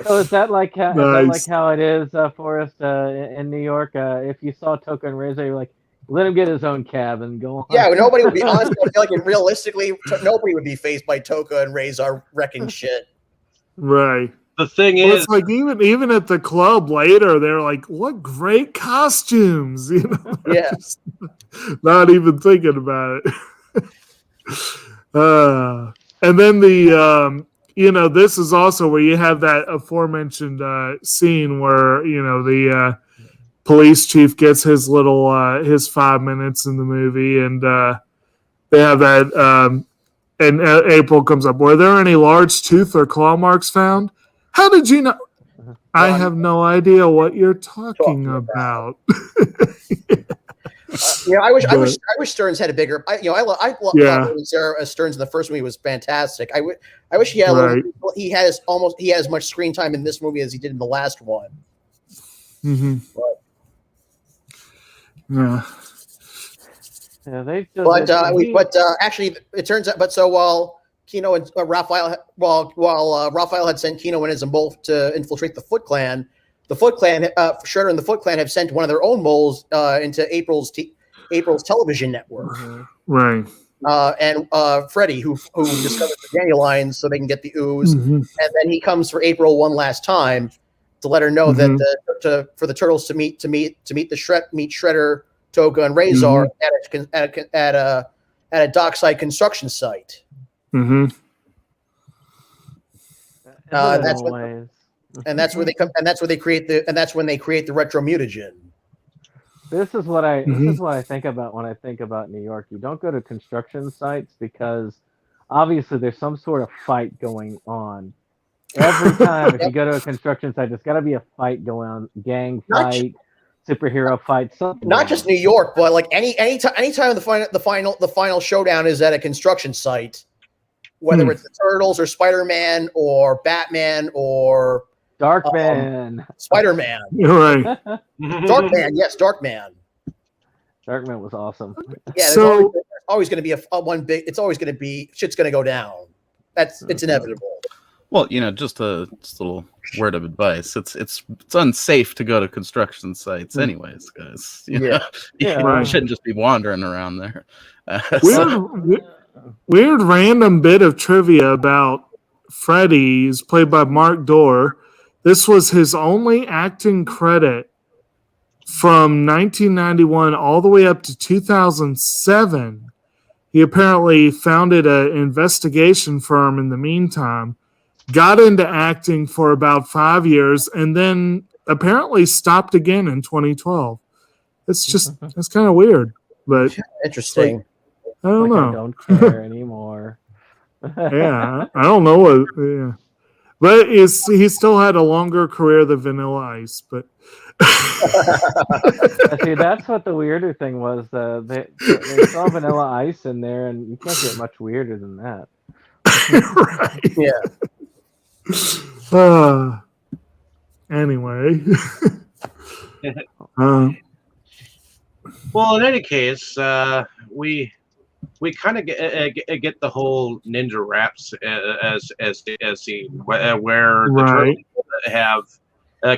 So is that like how it is, Forrest, in New York? If you saw Toka and Razor, you're like, let him get his own cab and go on. Yeah, nobody would be honestly. I feel like realistically, nobody would be faced by Toka and Razor wrecking shit. Right. The thing is, it's like even at the club later, they're like, "What great costumes!" You know, just not even thinking about it. And then this is also where you have that aforementioned scene where the police chief gets his little his 5 minutes in the movie, and they have that. And April comes up. Were there any large tooth or claw marks found? How did you know? I have no idea what you're talking about. I wish Stearns had a bigger. I thought Sarah Stearns in the first movie was fantastic. I wish he had he has as much screen time in this movie as he did in the last one. Mm-hmm. Actually, it turns out. But so while Kino and Raphael, Raphael had sent Kino and Ism both to infiltrate the Foot Clan, Shredder and the Foot Clan have sent one of their own moles into April's television network. Right. And Freddy, who discovers the dandelions so they can get the ooze, and then he comes for April one last time to let her know that for the turtles to meet Shredder, Toka, and Razor at a dockside construction site. Mm-hmm. That's where they come, and that's when they create the retro mutagen. This is what I think about when I think about New York. You don't go to construction sites because obviously there's some sort of fight going on. Every time if you go to a construction site, there's got to be a fight going on, gang fight, superhero fight, something. Not just New York, but like anytime the final showdown is at a construction site, whether it's the Turtles or Spider-Man or Batman or Darkman, Spider-Man. You're right. Darkman, yes, Darkman. Darkman was awesome. Yeah, so always going to be a one big. It's always going to be shit's going to go down. It's inevitable. Well, just a little word of advice. It's unsafe to go to construction sites, anyways, guys. You shouldn't just be wandering around there. Weird random bit of trivia about Freddy is played by Mark Dorr. This was his only acting credit from 1991 all the way up to 2007. He apparently founded an investigation firm in the meantime, got into acting for about 5 years, and then apparently stopped again in 2012. It's kind of weird, but interesting. I don't know. I don't care anymore. Yeah, I don't know what. Yeah. But he still had a longer career than Vanilla Ice. But see, that's what the weirder thing was. They saw Vanilla Ice in there, and you can't get much weirder than that. Right. Yeah. Anyway. Well, in any case, we kind of get the whole ninja raps as the where the turtles have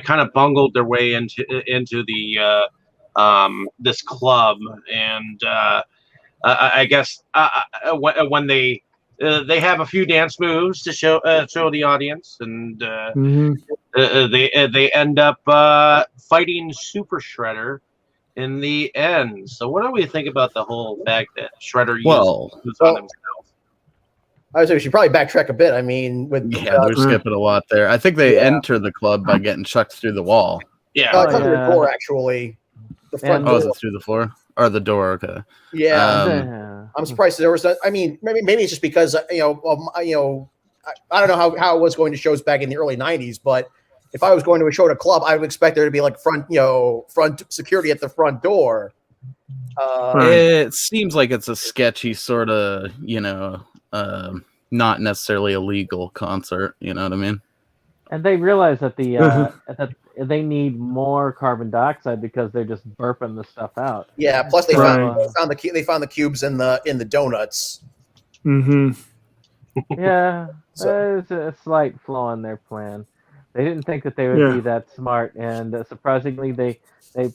kind of bungled their way into the this club, and I guess when they have a few dance moves to show the audience, and they end up fighting Super Shredder in the end. So what do we think about the whole fact that Shredder used on himself? I would say we should probably backtrack a bit. I mean, we're skipping a lot there. I think they enter the club by getting chucked through the wall. Yeah, it's under the door actually. The front door. Is it through the floor or the door? Okay. Yeah, I'm surprised there was. I mean, maybe it's just because I don't know how it was going to shows back in the early '90s, but if I was going to a show at a club, I would expect there to be like front security at the front door. It seems like it's a sketchy sort of, not necessarily a legal concert. You know what I mean? And they realize that that they need more carbon dioxide because they're just burping the stuff out. Yeah. Plus, they found the cubes in the donuts. Mm-hmm. Yeah, there's a slight flaw in their plan. They didn't think that they would be that smart, and surprisingly, they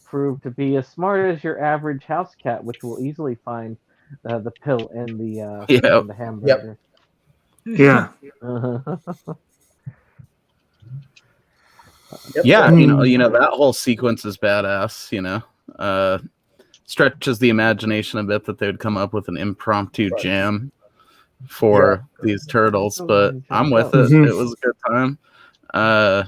proved to be as smart as your average house cat, which will easily find the pill in the hamburger. Yeah. Yeah, that whole sequence is badass. Stretches the imagination a bit that they would come up with an impromptu jam for these turtles, but I'm with it. It was a good time. I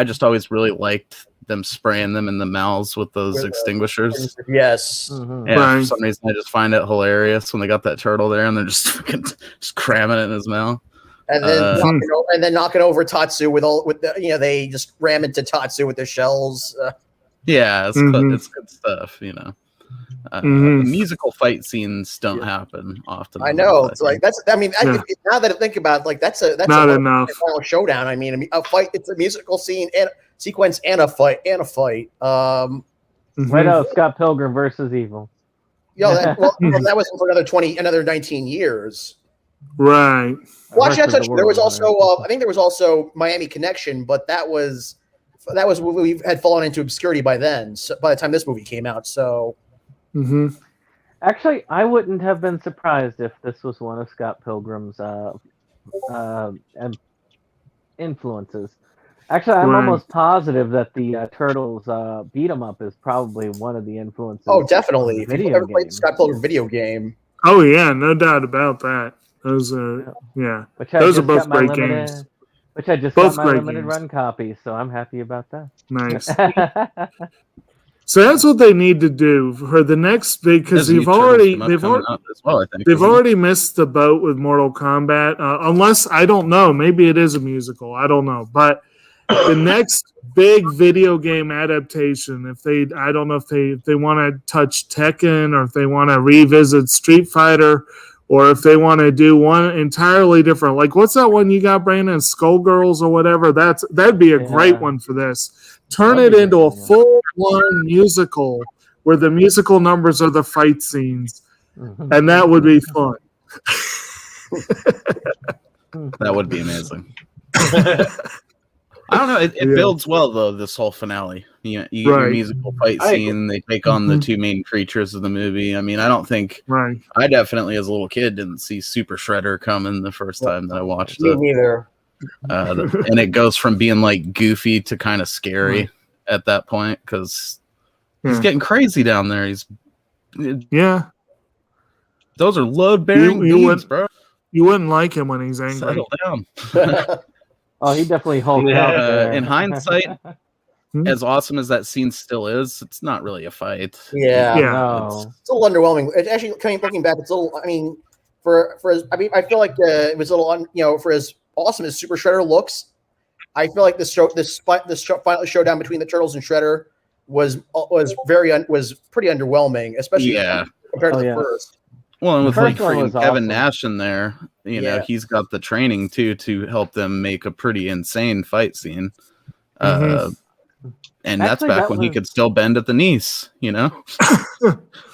just always really liked them spraying them in the mouths with those extinguishers. Yes. Yeah, for some reason I just find it hilarious when they got that turtle there and they're just cramming it in his mouth. And then knocking over Tatsu they just ram into Tatsu with their shells. Yeah, it's good stuff, The musical fight scenes don't happen often. I know. It's like now that I think about it, that's not enough. Final showdown. I mean, a fight. It's a musical scene and sequence and a fight. Right out, Scott Pilgrim versus Evil. That was for another 19 years. Right. Well, actually, there was also I think there was also Miami Connection, but that was we had fallen into obscurity by then. So by the time this movie came out, so. Mm-hmm. Actually, I wouldn't have been surprised if this was one of Scott Pilgrim's influences. Actually, I'm almost positive that the Turtles beat 'em up is probably one of the influences. Oh, definitely. If you've ever played the Scott Pilgrim video game. Oh yeah, no doubt about that. Those are those are both great games. Which I just got my limited run copy, so I'm happy about that. Nice. So that's what they need to do for the next big, because they've already missed the boat with Mortal Kombat. Unless I don't know, maybe it is a musical. I don't know, but the next big video game adaptation, I don't know if they want to touch Tekken or if they want to revisit Street Fighter. Or if they want to do one entirely different, like what's that one you got, Brandon? Skullgirls or whatever. That'd be a great one for this. Turn it into a full-blown musical where the musical numbers are the fight scenes. and that would be fun. That would be amazing. I don't know. It builds well though. This whole finale, you get your musical fight scene. They take on the two main creatures of the movie. I mean, I don't think I definitely, as a little kid, didn't see Super Shredder coming the first time that I watched it. Me neither. And it goes from being like goofy to kind of scary at that point because he's getting crazy down there. Those are load-bearing beams, bro. You wouldn't like him when he's angry. Settle down. Oh, he definitely holds out there. In hindsight, as awesome as that scene still is, it's not really a fight. No. It's a little underwhelming. It's actually, looking back, it's a little. I mean, I feel like it was a little, for as awesome as Super Shredder looks, I feel like this final showdown between the Turtles and Shredder was pretty underwhelming, especially compared to the first. Well, and with like freaking Kevin Nash in there, you know, he's got the training too to help them make a pretty insane fight scene. And that's back when he could still bend at the knees, you know?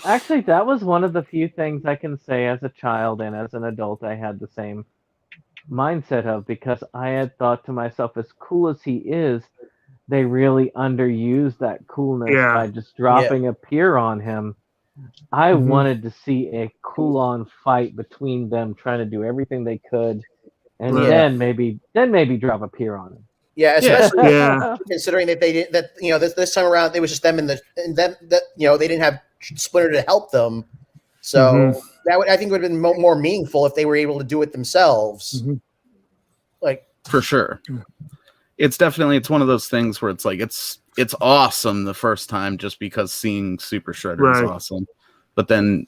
Actually, that was one of the few things I can say as a child and as an adult I had the same mindset of, because I had thought to myself, as cool as he is, they really underused that coolness by just dropping a peer on him. I wanted to see a cool-on fight between them, trying to do everything they could, and then maybe drop a peer on him. Yeah, especially considering that they didn't. That this time around it was just them they didn't have Splinter to help them. So I think would have been more meaningful if they were able to do it themselves. Like for sure, it's one of those things where it's like it's awesome the first time just because seeing Super Shredder is awesome, but then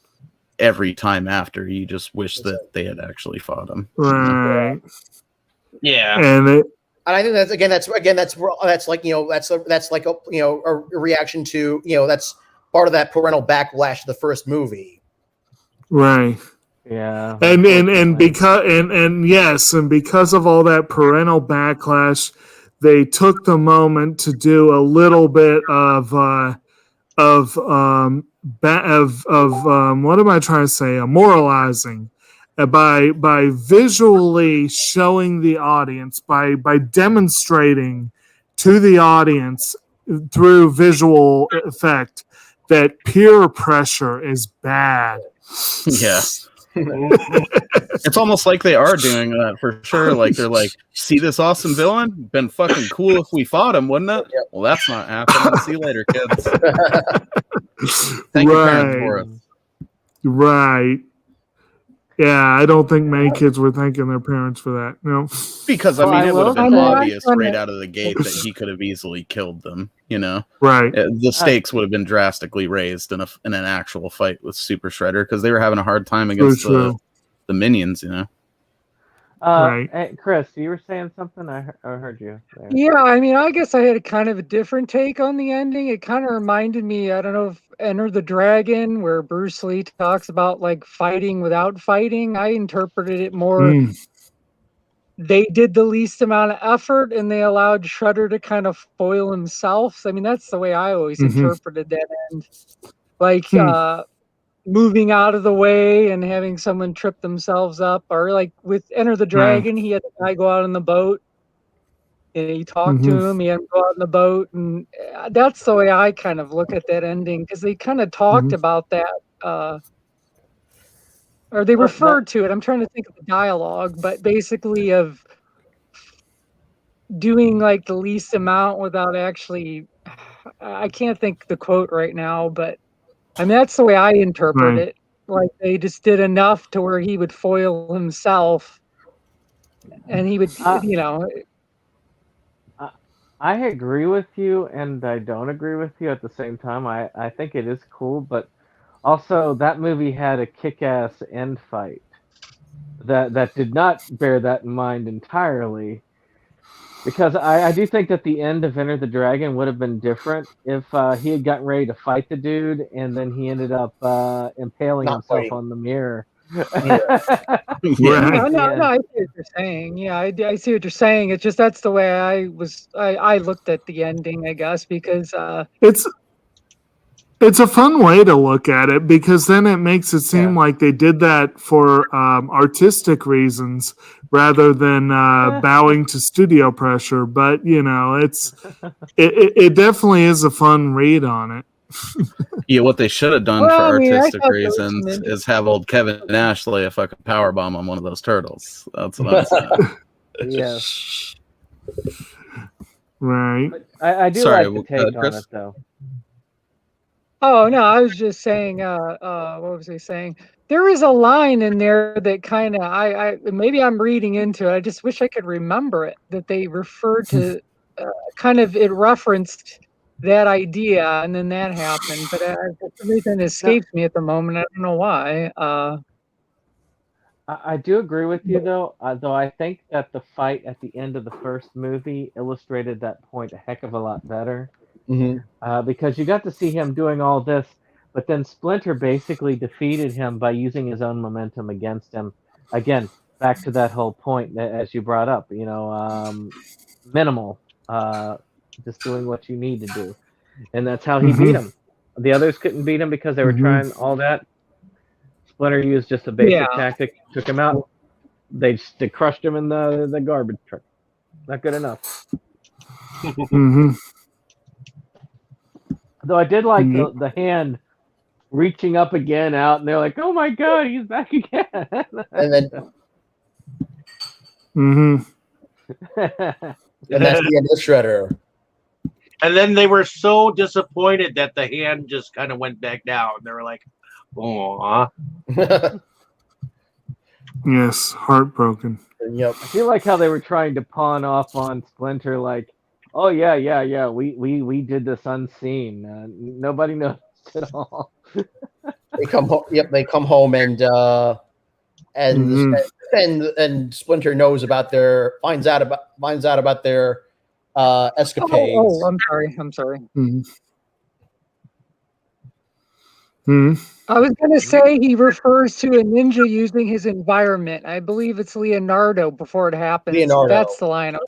every time after you just wish that they had actually fought him. Right. Yeah. And I think that's like a reaction to that's part of that parental backlash to the first movie. Right. Yeah. And because of all that parental backlash, they took the moment to do a little bit of what am I trying to say? Moralizing by visually showing the audience, by demonstrating to the audience through visual effect that peer pressure is bad. Yeah. It's almost like they are doing that for sure. Like they're like, see this awesome villain? Been fucking cool if we fought him, wouldn't it? Yep. Well, that's not happening. See you later, kids. Thank you, parents, for it. Right. Yeah, I don't think many kids were thanking their parents for that. No. Because it would have been obvious right out of the gate that he could have easily killed them, you know? Right. The stakes would have been drastically raised in an actual fight with Super Shredder because they were having a hard time against the minions, you know? Right. Hey, Chris, you were saying something? I heard you there. Yeah, I mean, I guess I had a kind of a different take on the ending. It kind of reminded me, I don't know if Enter the Dragon, where Bruce Lee talks about like fighting without fighting. I interpreted it more. They did the least amount of effort and they allowed Shredder to kind of foil himself. I mean, that's the way I always interpreted that end. Like, moving out of the way and having someone trip themselves up, or like with Enter the Dragon, he had the guy go out on the boat and he talked to him, he had him go out on the boat, and that's the way I kind of look at that ending, because they kind of talked about that, or they referred to it. I'm trying to think of the dialogue, but basically of doing like the least amount without actually, I can't think the quote right now, but I mean, that's the way I interpret it. Like they just did enough to where he would foil himself, and he would, I agree with you, and I don't agree with you at the same time. I think it is cool, but also that movie had a kick-ass end fight that did not bear that in mind entirely. Because I do think that the end of Enter the Dragon would have been different if he had gotten ready to fight the dude and then he ended up impaling himself on the mirror. No, I see what you're saying. Yeah, I see what you're saying. It's just that's the way I looked at the ending, I guess, because It's a fun way to look at it because then it makes it seem like they did that for artistic reasons rather than bowing to studio pressure. But it definitely is a fun read on it. Yeah, what they should have done Well, for I mean, I artistic thought there was some reasons is have old Kevin Nash lay a fucking power bomb on one of those turtles. That's what I'm saying. Yes. Right. But I do Sorry, like the take on Chris? it, though. Oh no, I was just saying. What was I saying? There is a line in there that kind of I maybe I'm reading into it. I just wish I could remember it. That they referred to, kind of it referenced that idea, and then that happened. But for some reason, it escapes me at the moment. I don't know why. I do agree with you, though. Though I think that the fight at the end of the first movie illustrated that point a heck of a lot better. Because you got to see him doing all this, but then Splinter basically defeated him by using his own momentum against him. Again, back to that whole point as you brought up, minimal, just doing what you need to do, and that's how he beat him. The others couldn't beat him because they were trying all that. Splinter used just a basic tactic, took him out. They crushed him in the garbage truck. Not good enough. Though I did like the hand reaching up again out, and they're like, "Oh my god, he's back again!" And then, and that's the end of the Shredder. And then they were so disappointed that the hand just kind of went back down. They were like, "Oh." Yes, heartbroken. Yep. I feel like how they were trying to pawn off on Splinter, like, "Oh yeah, we did this unseen. Nobody noticed at all." They come home. Yep, they come home and Splinter knows about finds out about their escapades. Oh, I'm sorry. I was going to say he refers to a ninja using his environment. I believe it's Leonardo before it happens. Leonardo. That's the line.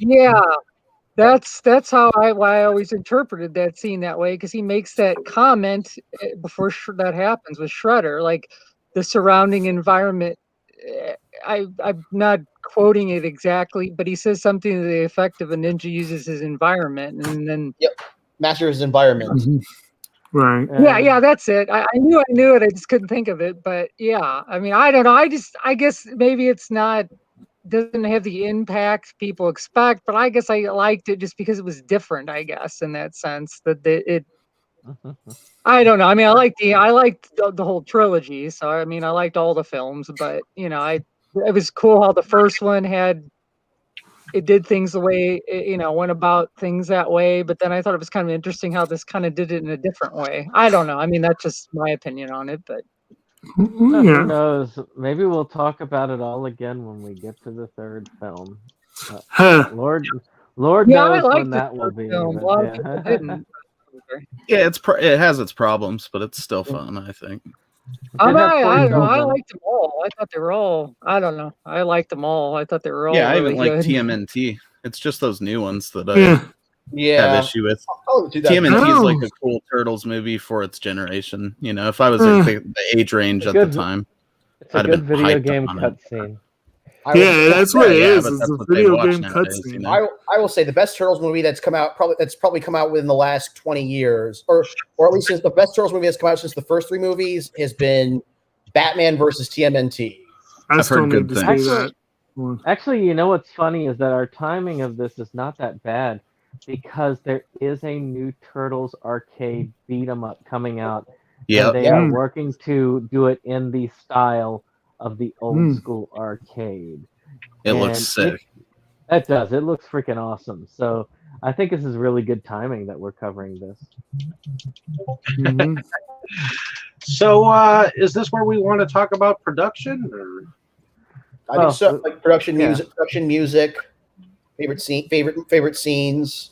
Yeah, that's why I always interpreted that scene that way, because he makes that comment before that happens with Shredder, like the surrounding environment. I'm not quoting it exactly, but he says something to the effect of a ninja uses his environment, and then master his environment. Right. Yeah, that's it. I knew it. I just couldn't think of it. But yeah, I mean, I don't know. I guess maybe it's doesn't have the impact people expect, but I guess I liked it just because it was different. I guess in that sense that it. I don't know. I mean, I liked the whole trilogy. So I mean, I liked all the films, but it was cool how the first one it did things the way went about things that way, but then I thought it was kind of interesting how this kind of did it in a different way. I don't know. I mean, that's just my opinion on it, but who knows? Maybe we'll talk about it all again when we get to the third film. Lord knows when that will be. A lot of people didn't. Yeah, it has its problems, but it's still fun, I think. I don't know. I liked them all. I thought they were all. I don't know. I liked them all. I thought they were all. Yeah, I really even like good. TMNT. It's just those new ones that I have issue with. TMNT is like a cool Turtles movie for its generation. If I was in the age range at the time, it's a good video game cutscene. Yeah, that's what it is. It's a video game cutscene. I will say the best Turtles movie that's probably come out within the last 20 years, or at least since the best Turtles movie that's come out since the first three movies has been Batman versus TMNT. I've heard good things. Actually, you know what's funny is that our timing of this is not that bad because there is a new Turtles arcade beat 'em up coming out. Yeah, they are working to do it in the style of the old school arcade. It looks sick. It does. It looks freaking awesome. So I think this is really good timing that we're covering this. So is this where we want to talk about production? Or? I think so. Like production music, favorite scenes.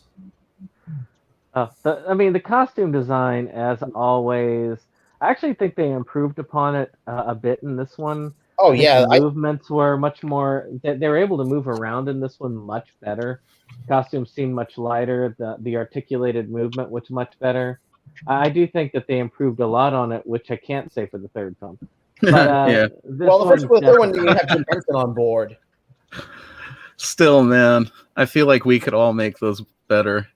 The costume design, as always, I actually think they improved upon it a bit in this one. Oh yeah, the movements were much more. They were able to move around in this one much better. Costumes seemed much lighter. The articulated movement was much better. I do think that they improved a lot on it, which I can't say for the third film. But Yeah. this Well, the first one the third one definitely- didn't have Jim Henson on board. Still, man, I feel like we could all make those better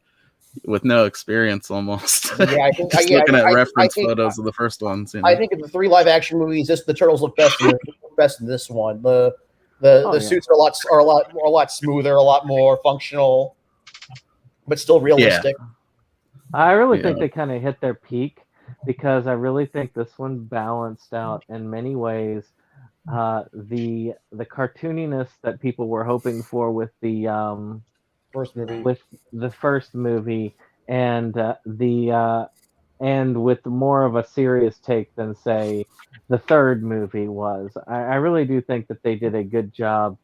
with no experience almost. Yeah, I think. Just Yeah, looking at I reference think, photos of the first ones. You know? I think of the 3 live action movies, the turtles look best in this one. The Oh, yeah. suits are a lot smoother, a lot more functional, but still realistic. I really Yeah. think they kind of hit their peak because I really think this one balanced out in many ways the cartooniness that people were hoping for with the first movie and and with more of a serious take than say the third movie was. I really do think that they did a good job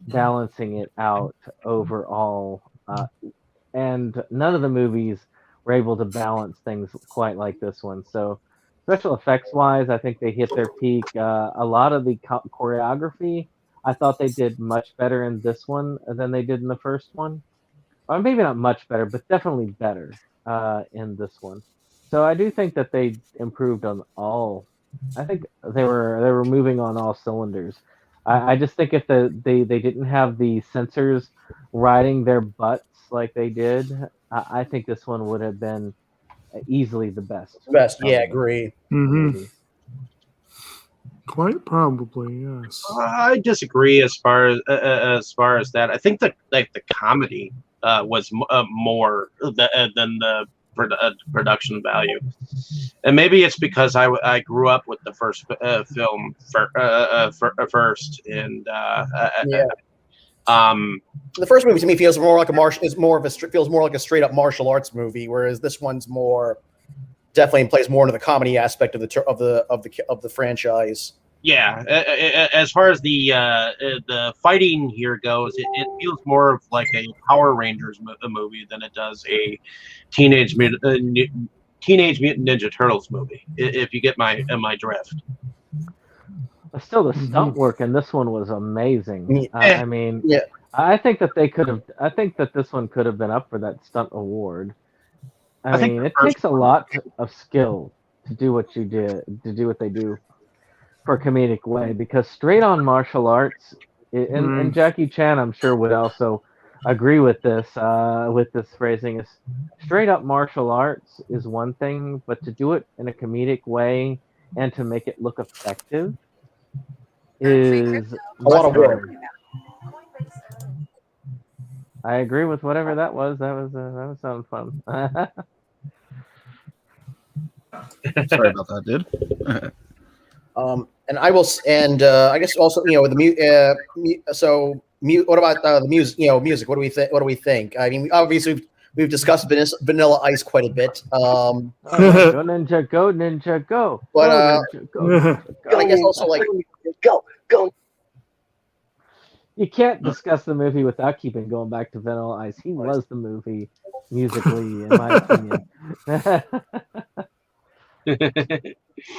balancing it out overall, and none of the movies were able to balance things quite like this one. So special effects wise, I think they hit their peak. A lot of the choreography, I thought they did much better in this one than they did in the first one. Or maybe not much better, but definitely better in this one. So I do think that they improved on all. I think they were moving on all cylinders. I just think if they didn't have the censors riding their butts like they did, I think this one would have been easily the best. Yeah, agree. Mhm. Quite probably, yes. I disagree as far as that. I think that like the comedy was more than the production value, and maybe it's because I grew up with the first film first, and the first movie to me feels more like feels more like a straight up martial arts movie, whereas this one's more definitely plays more into the comedy aspect of the franchise. Yeah, as far as the fighting here goes, it feels more of like a Power Rangers movie than it does a Teenage Mutant Ninja Turtles movie. If you get my drift. But still, the stunt work in this one was amazing. Yeah. I mean, Yeah. I think that they could have. I think that this one could have been up for that stunt award. I think mean, the it first takes a lot of skill to do what they do for a comedic way, because straight on martial arts, and Jackie Chan, I'm sure, would also agree with this phrasing, is straight up martial arts is one thing, but to do it in a comedic way and to make it look effective is a lot of work. I agree with whatever that was. That was sounding fun. Sorry about that, dude. And I will, and I guess also, with the what about the music? Music. What do we think? What do we think? I mean, obviously we've discussed Vanilla Ice quite a bit. Go Ninja, go Ninja, go! But Ninja, go, Ninja, go. I guess also like go. You can't discuss the movie without keeping going back to Vanilla Ice. He was the movie musically, in my opinion.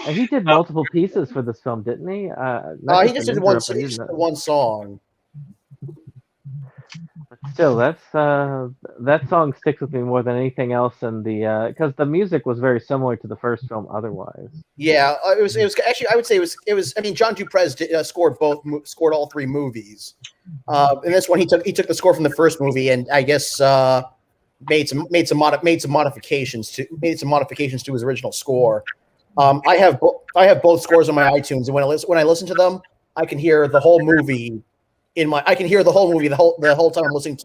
He did multiple pieces for this film, didn't he? He just did one song. Still, that song sticks with me more than anything else, and because the music was very similar to the first film. Otherwise, yeah, it was actually, I would say it was. I mean, John Duprez scored all 3 movies. In this one, he took the score from the first movie, and I guess made some modifications to his original score. I have both scores on my iTunes, and when I listen to them, I can hear the whole movie the whole time I'm listening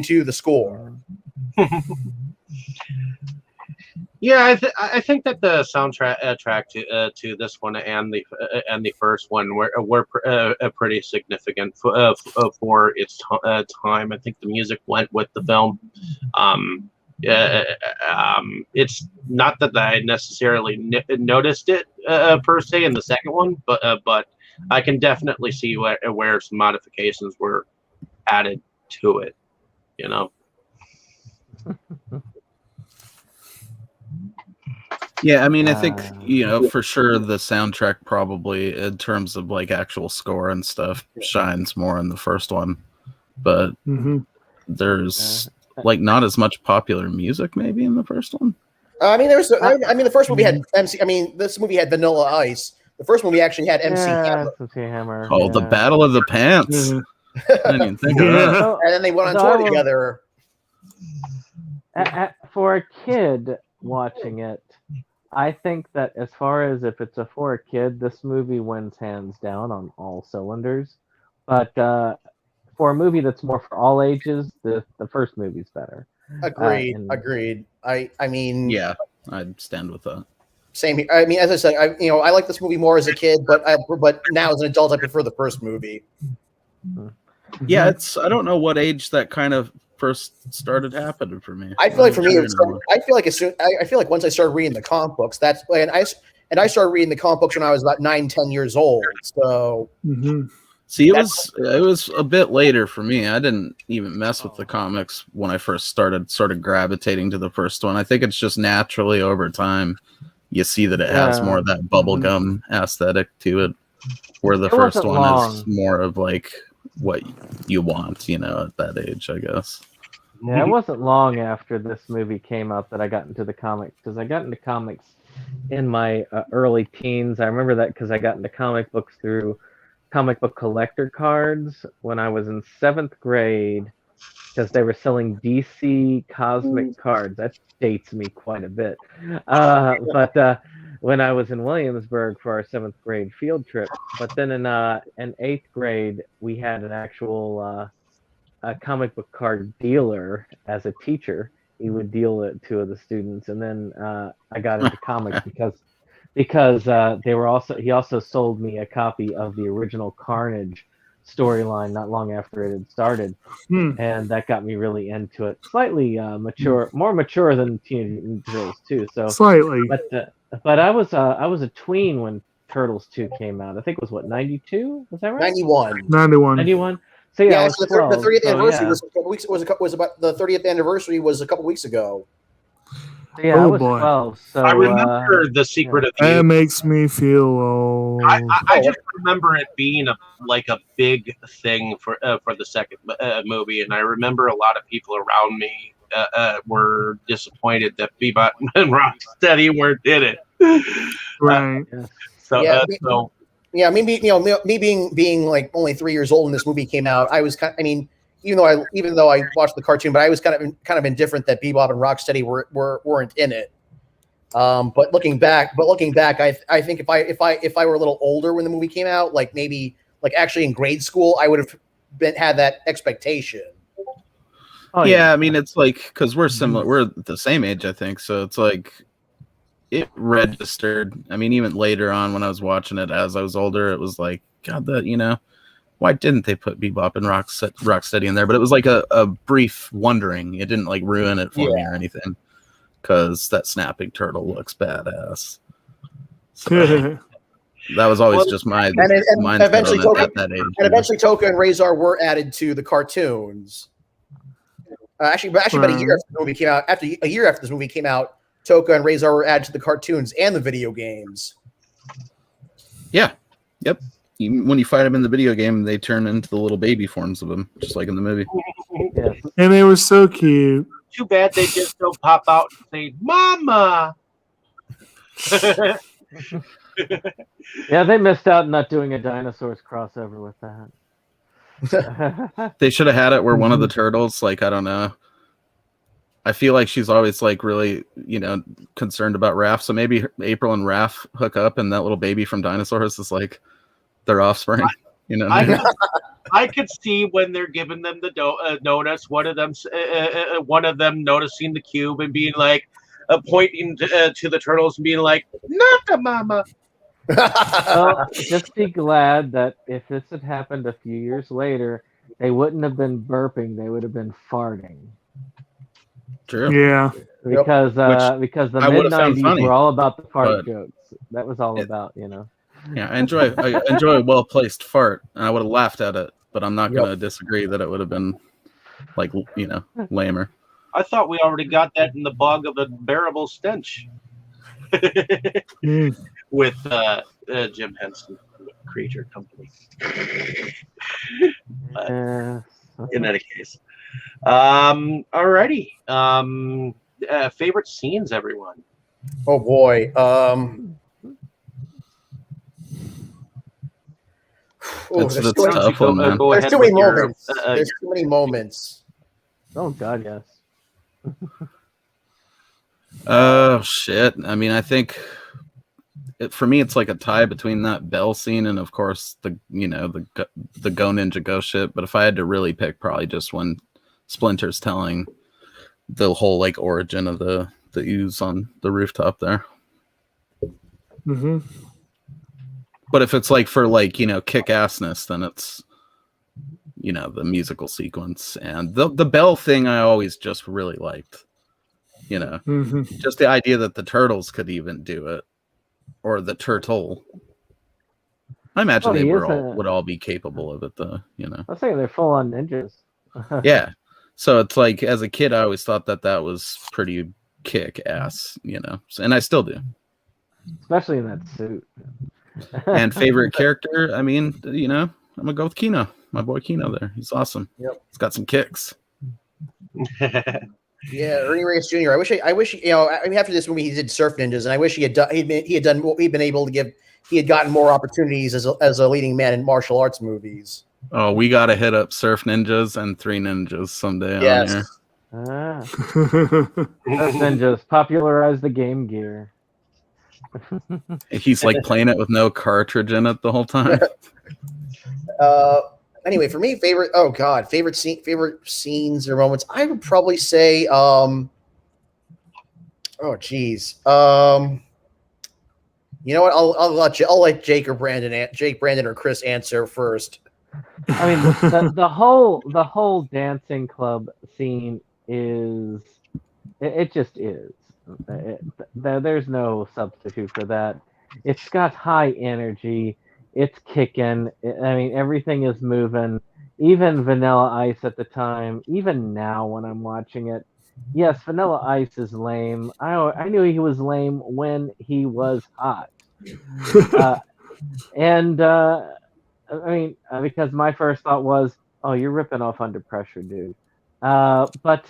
to the score. Yeah, I think that the soundtrack to this one and the first one were pretty significant for its time. I think the music went with the film. It's not that I necessarily noticed it per se in the second one, but I can definitely see where some modifications were added to it. Yeah, I mean, I think, for sure the soundtrack probably, in terms of like actual score and stuff, shines more in the first one. But there's like not as much popular music maybe in the first one. I mean, the first movie had MC. I mean, this movie had Vanilla Ice. The first movie actually had MC Hammer. MC Hammer. Oh, the Battle of the Pants. Yeah. I didn't even think of that. So, And then they went on tour together. For a kid watching it, I think that as far as if it's for a kid, this movie wins hands down on all cylinders. But for a movie that's more for all ages, the first movie's better. Agreed. I mean, Yeah, I'd stand with that. Same here. I mean, as I said, I like this movie more as a kid, but now as an adult, I prefer the first movie. Yeah, I don't know what age that kind of first started happening for me. I feel like for me, I feel like once I started reading the comic books, and I started reading the comic books when I was about 9-10 years old. So see, it was a bit later for me. I didn't even mess with the comics when I first started sort of gravitating to the first one. I think it's just naturally over time you see that it has more of that bubblegum aesthetic to it, where the first one is more of like what you want, at that age, I guess. Yeah, it wasn't long after this movie came out that I got into the comics, because I got into comics in my early teens. I remember that because I got into comic books through comic book collector cards when I was in 7th grade, because they were selling DC cosmic cards. That dates me quite a bit. But when I was in Williamsburg for our 7th grade field trip, but then in 8th grade, we had an actual a comic book card dealer as a teacher. He would deal it to the students, and then I got into comics because he also sold me a copy of the original Carnage storyline not long after it had started, and that got me really into it. Slightly more mature than Teenage Mutant Ninja Turtles 2. So slightly, but I was a tween when Turtles 2 came out. I think it was 92? Was that right? 91. So yeah, so the 30th anniversary was a couple weeks. Was about the 30th anniversary was a couple weeks ago. So yeah, I was 12. So I remember the Secret of that You. makes me feel old. I just remember it being a big thing for the second movie, and I remember a lot of people around me were disappointed that Bebop and Rocksteady weren't in it. Right. Me being like only 3 years old when this movie came out, I was even though I watched the cartoon, but I was kind of indifferent that Bebop and Rocksteady weren't in it. But looking back, I think if I were a little older when the movie came out, like maybe like actually in grade school, I would have had that expectation. Oh, yeah, I mean, it's like, because we're similar, we're the same age, I think. So it's like it registered. I mean, even later on when I was watching it as I was older, it was like, God, why didn't they put Bebop and Rocksteady in there? But it was like a brief wondering. It didn't like ruin it for me or anything, because that snapping turtle looks badass. So that was always just my mindset at that age. And eventually Toka and Razor were added to the cartoons. Actually, about a year after the movie came out, a year after this movie came out, Toka and Razor were added to the cartoons and the video games. Yeah. Yep. When you fight them in the video game, they turn into the little baby forms of them, just like in the movie. Yes. And they were so cute. Too bad they just don't pop out and say, "Mama." Yeah, they missed out not doing a dinosaurs crossover with that. They should have had it where one of the turtles, like, I don't know. I feel like she's always like really, concerned about Raph. So maybe April and Raph hook up, and that little baby from Dinosaurs is like their offspring. I could see when they're giving them the notice, one of them noticing the cube and being like, pointing to the turtles and being like, "Naka mama." Well, just be glad that if this had happened a few years later, they wouldn't have been burping; they would have been farting. True. Yeah. Because the mid-90s were all about the fart jokes. That was all about, Yeah, I enjoy a well-placed fart, and I would have laughed at it, but I'm not going to disagree that it would have been like, lamer. I thought we already got that in the bog of unbearable stench. With Jim Henson, Creature Company. In any case. Alrighty. Favorite scenes, everyone. Oh boy. That's There's a tough one, man. Go there's ahead too with many your, moments. There's too many moments. Oh God, yes. Oh shit! I mean, I think for me, it's like a tie between that Bell scene and, of course, the Go Ninja Go shit. But if I had to really pick, probably just when Splinter's telling the whole like origin of the ooze on the rooftop there. Mm-hmm. But if it's like for like kick-assness, then it's the musical sequence and the Bell thing. I always just really liked. Mm-hmm. Just the idea that the turtles could even do it, or the turtle. I imagine they would all be capable of it, though. I was saying they're full on ninjas. Yeah. So it's like, as a kid, I always thought that was pretty kick-ass, and I still do. Especially in that suit. And favorite character, I mean, I'm gonna go with Kino. My boy Kino there. He's awesome. Yep. He's got some kicks. Yeah, Ernie Reyes Jr. I wish after this movie he did Surf Ninjas, and I wish he had gotten more opportunities as a leading man in martial arts movies. Oh, we gotta hit up Surf Ninjas and Three Ninjas someday Yes. on here. Surf Ninjas popularized the Game Gear. He's like playing it with no cartridge in it the whole time. Anyway, for me, favorite scenes or moments, I would probably say, oh geez, you know what? I'll let Jake Brandon or Chris answer first. I mean, the whole dancing club scene is, it just is. There's no substitute for that. It's got high energy. It's kicking. I mean, everything is moving. Even Vanilla Ice at the time, even now when I'm watching it, yes, Vanilla Ice is lame. I knew he was lame when he was hot. I mean, because my first thought was, oh, you're ripping off Under Pressure, dude. But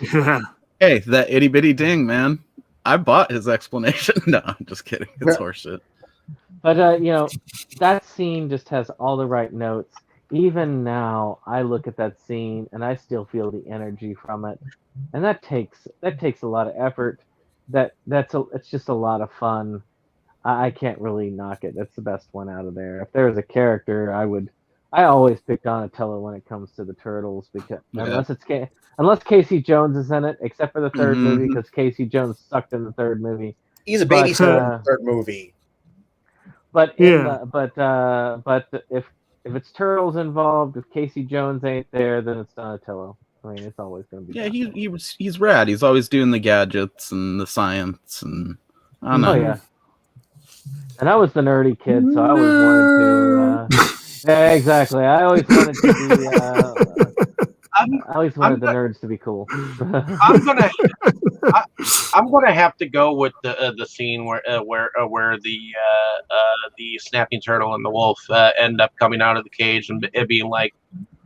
hey, that itty bitty ding, man. I bought his explanation. No, I'm just kidding. It's horseshit. But that scene just has all the right notes. Even now, I look at that scene and I still feel the energy from it, and that takes a lot of effort. It's just a lot of fun. I can't really knock it. That's the best one out of there. If there was a character, I always pick Donatello when it comes to the Turtles, because unless Casey Jones is in it, except for the third movie, because Casey Jones sucked in the third movie. He's a babysitter in the third movie. But but if it's Turtles involved, if Casey Jones ain't there, then it's Donatello. I mean, it's always going to be. Yeah, he's rad. He's always doing the gadgets and the science, and I don't know. Oh yeah. And I was the nerdy kid, so I always wanted to. Yeah, exactly. I always wanted to be. I always wanted the nerds to be cool. I'm gonna have to go with the scene where the snapping turtle and the wolf end up coming out of the cage and it being like,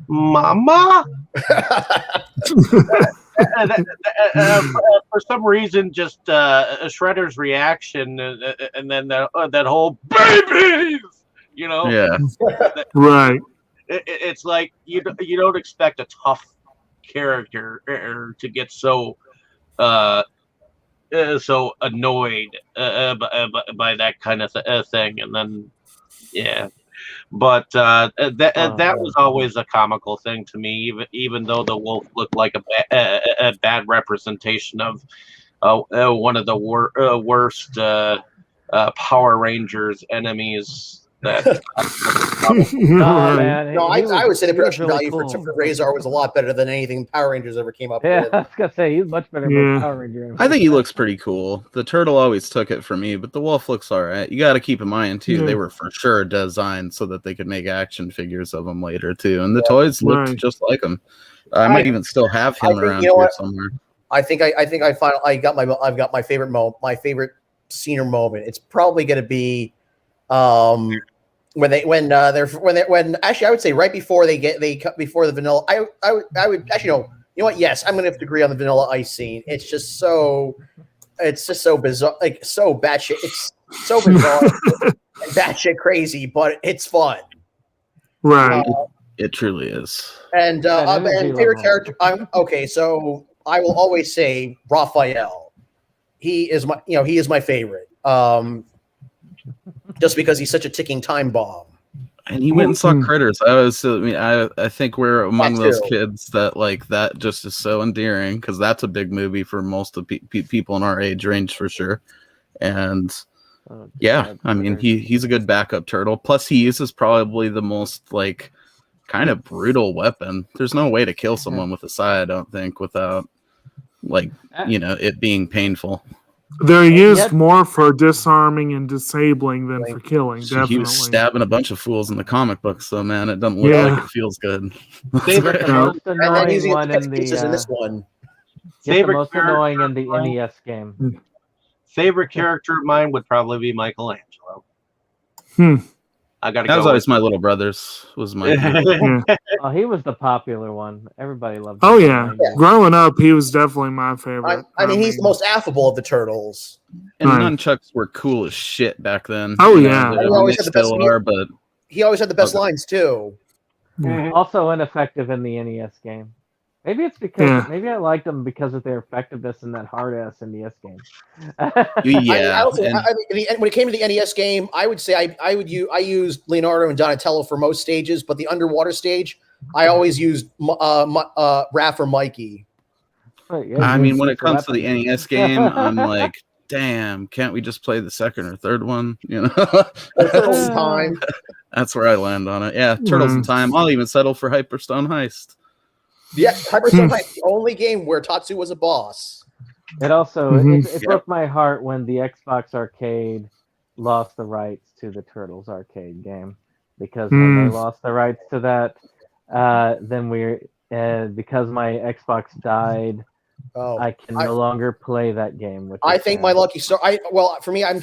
"Mama." For some reason, just Shredder's reaction, and then that whole babies, Yeah, right. It's like you don't expect a tough character to get so annoyed by that kind of thing, and then yeah. But that was always a comical thing to me, even though the wolf looked like a bad representation of one of the worst Power Rangers enemies. That man, I would say the production really value cool. for Razor was a lot better than anything Power Rangers ever came up Yeah, with. I was gonna say he's much better than Power Ranger. I think he looks pretty cool. The turtle always took it for me, but the wolf looks all right. You got to keep in mind too, they were for sure designed so that they could make action figures of them later too, and the toys looked just like them. I might even still have him around here somewhere. I've got my favorite favorite scene or moment. It's probably going to be when actually I would say right before before the vanilla. I would actually you know what? Yes, I'm going to have to agree on the Vanilla Ice scene. It's just so it's just so bizarre, like so batshit. It's so bizarre and batshit crazy, but it's fun. Right. It truly is. And That energy and favorite level. character. Okay, so I will always say Raphael. He is my favorite. Just because he's such a ticking time bomb. And he went and saw Mhm. Critters. I think we're among That those too. kids that like that just is so endearing because that's a big movie for most of people in our age range for sure. And Oh, yeah, God, I mean Critters. he's a good backup turtle. Plus he uses probably the most like kind of brutal weapon. There's no way to kill someone with a sai, I don't think, without like it being painful. They're used Yet- more for disarming and disabling than for killing. So he was Definitely. stabbing a bunch of fools in the comic books, though, man. It doesn't look Yeah. like it feels good. Favorite, Yet the most And then annoying using one in pieces in the this one. yet the favorite most character annoying in the of mine- NES game. favorite character of mine would probably be Michelangelo. Hmm. I gotta That was go. always my little brother's. Was my Yeah. Oh, he was the popular one. Everybody loved Oh him. yeah. Growing up, he was definitely my favorite. I mean, he's the most affable of the turtles. and Right. nunchucks were cool as shit back then. Oh, You know, yeah. I He mean, always they had the best still music. are, but He always had the best Okay. lines too. Also ineffective in the NES game. Maybe it's because Yeah. maybe I liked them because of their effectiveness in that hard ass NES game. yeah. When it came to the NES game, I would say I used Leonardo and Donatello for most stages, but the underwater stage, I always used Raph or Mikey. But, yeah, I you mean, use when it super comes to the weapons. NES game, I'm like, damn, can't we just play the second or third one? You know, Turtles in Time. that's where I land on it. Yeah, Turtles in Time. I'll even settle for Hyperstone Heist. Yeah, Hyperstone Heist, the only game where Tatsu was a boss. It also Mhm. it broke my heart when the Xbox Arcade lost the rights to the Turtles arcade game, because when they lost the rights to that, then because my Xbox died, Oh, I can no longer play that game. Which I is think sad. my lucky star. For me, I'm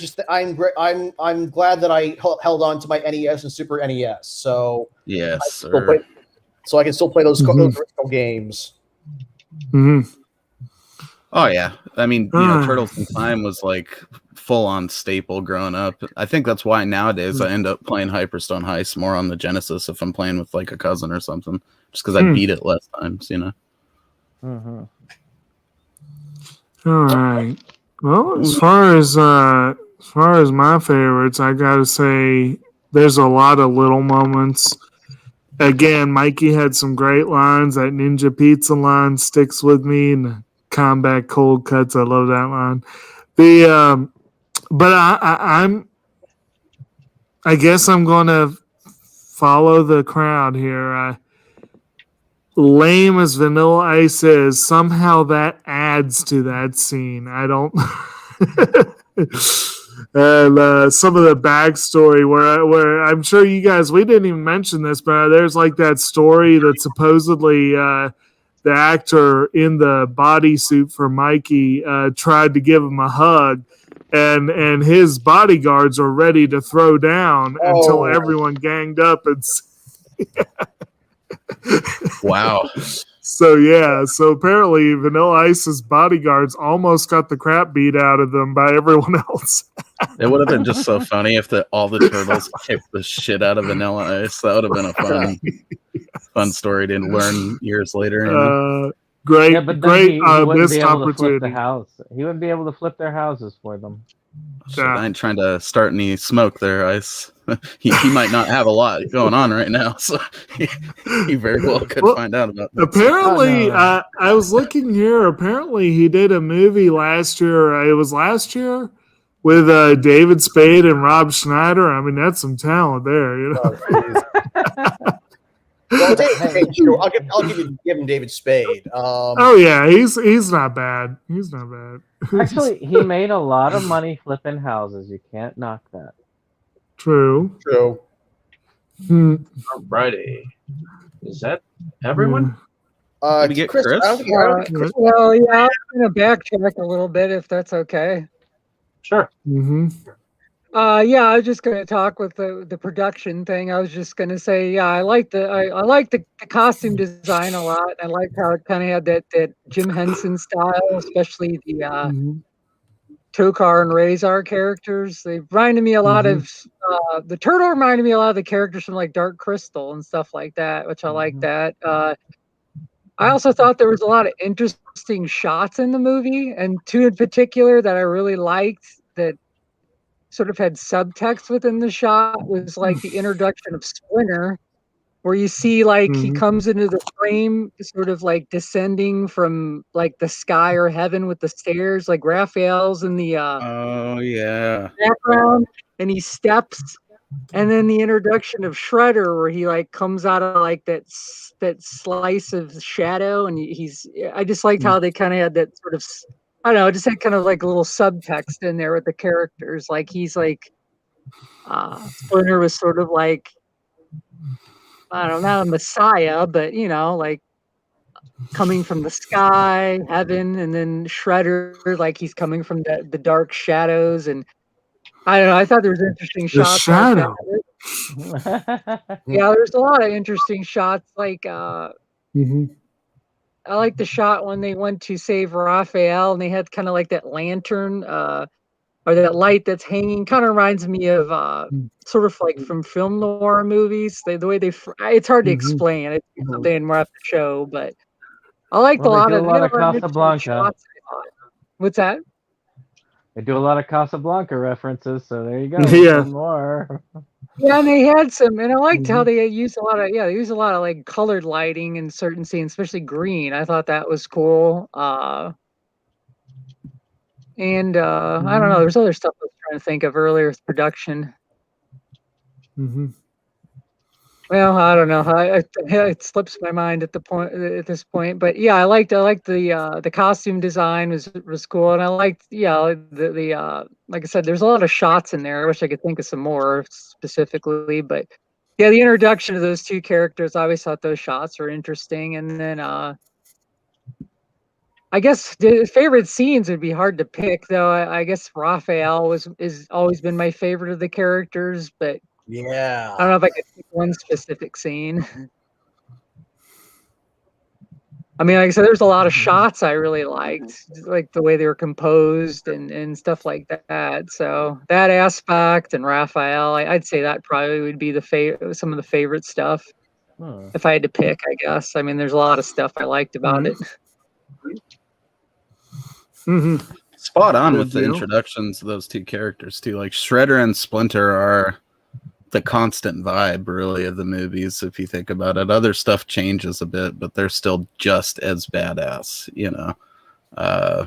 glad that I held on to my NES and Super NES, so Yes, sir. So I can still play those original games. Mhm. Oh yeah, I mean, Ah. Turtles in Time was like full on staple growing up. I think that's why nowadays I end up playing Hyperstone Heist more on the Genesis if I'm playing with like a cousin or something, just because I beat it less times, you know. Mhm. All right. Well, as far as my favorites, I gotta say there's a lot of little moments. Again, Mikey had some great lines. That Ninja Pizza line sticks with me, and the combat cold cuts. I love that line. But I guess I'm gonna follow the crowd here. Lame as Vanilla Ice is, somehow that adds to that scene. I don't. And some of the backstory where I'm sure you guys, we didn't even mention this, but there's like that story that supposedly the actor in the bodysuit for Mikey tried to give him a hug, and his bodyguards are ready to throw down until everyone ganged up and. Wow. So apparently Vanilla Ice's bodyguards almost got the crap beat out of them by everyone else. It would have been just so funny if all the turtles kicked the shit out of Vanilla Ice. That would have been a fun story to learn years later. You know? Great, Yeah, but then great he wouldn't missed be able to flip the opportunity. house. He wouldn't be able to flip their houses for them. Shit, I ain't trying to start any smoke there, Ice. he might not have a lot going on right now, so he very well could find out about that. Apparently, Oh, no. I was looking here. Apparently, he did a movie last year. It was last year with David Spade and Rob Schneider. I mean, that's some talent there, you know. Well, David, sure. I'll give him David Spade. Oh yeah, he's not bad. He's not bad. Actually, he made a lot of money flipping houses. You can't knock that. True. Alrighty. Is that everyone? Did we get Chris? I don't think Chris. Well, yeah, I'm going to backtrack a little bit if that's okay. Sure. Mm-hmm. Yeah, I was just going to talk with the production thing. I was just going to say, yeah, I like the costume design a lot. I liked how it kind of had that Jim Henson style, especially the Tokar and Razor characters. They reminded me a lot of the turtle. Reminded me a lot of the characters from like Dark Crystal and stuff like that, which I like that. I also thought there was a lot of interesting shots in the movie, and two in particular that I really liked that sort of had subtext within the shot was like the introduction of Splinter, where you see like he comes into the frame sort of like descending from like the sky or heaven with the stairs, like Raphael's in the Oh yeah. background, and he steps, and then the introduction of Shredder where he like comes out of like that slice of shadow, and he's I just liked how they kind of had that sort of, I don't know, just had kind of like a little subtext in there with the characters, like he's like Splinter was sort of like, I don't know, not a messiah, but you know, like coming from the sky, heaven, and then Shredder, like he's coming from the dark shadows. And I don't know, I thought there was interesting The shots. shadow. Like that. Yeah, there's a lot of interesting shots. Like I like the shot when they went to save Raphael and they had kind of like that lantern or that light that's hanging. Kind of reminds me of sort of like from film noir movies. The way it's hard to explain. It's something more have to show, but I liked a lot of Casablanca. shots, I thought. What's that? They do a lot of Casablanca references, so there you go. Yeah. Some more. Yeah, and they had some, and I liked how they used a lot of, they used a lot of like colored lighting in certain scenes, especially green. I thought that was cool. And I don't know, there's other stuff I was trying to think of earlier with production. Well, I don't know. It slips my mind at this point. But yeah, I liked the costume design was cool, and I liked the like I said, there's a lot of shots in there. I wish I could think of some more specifically, but yeah, the introduction of those two characters, I always thought those shots were interesting. And then I guess the favorite scenes would be hard to pick, though. I guess Raphael is always been my favorite of the characters, but Yeah. I don't know if I could pick one specific scene. I mean, like I said, there's a lot of shots I really liked, like the way they were composed and stuff like that. So that aspect and Raphael, I'd say that probably would be some of the favorite stuff if I had to pick, I guess. I mean, there's a lot of stuff I liked about it. Spot on with the introductions of those two characters too. Like Shredder and Splinter are the constant vibe, really, of the movies. If you think about it, other stuff changes a bit, but they're still just as badass. You know, I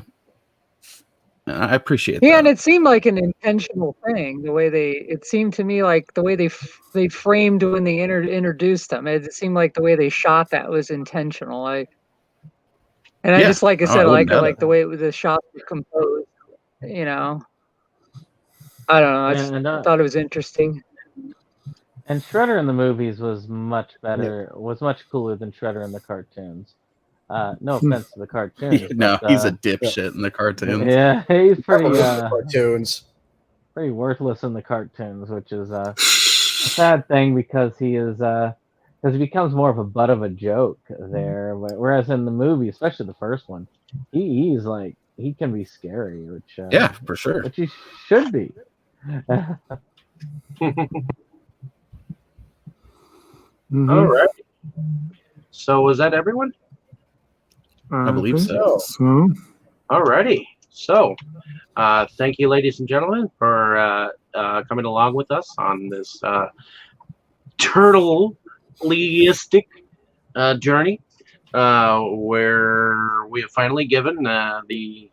appreciate that. Yeah, and it seemed like an intentional thing. The way it seemed to me like the way they framed when they introduced them. It seemed like the way they shot that was intentional. I just like I said, I like the way the shots were composed. You know, I don't know. I thought it was interesting. And Shredder in the movies was much better. Was much cooler than Shredder in the cartoons. No offense to the cartoons. No, he's a dipshit in the cartoons. Yeah, he's pretty cartoons. Pretty worthless in the cartoons, which is a sad thing because he becomes more of a butt of a joke there. Whereas in the movie, especially the first one, he's like he can be scary, which yeah, for sure, which he should be. All right. So was that everyone? I believe so. All righty. So thank you, ladies and gentlemen, for coming along with us on this turtle-leistic journey where we have finally given the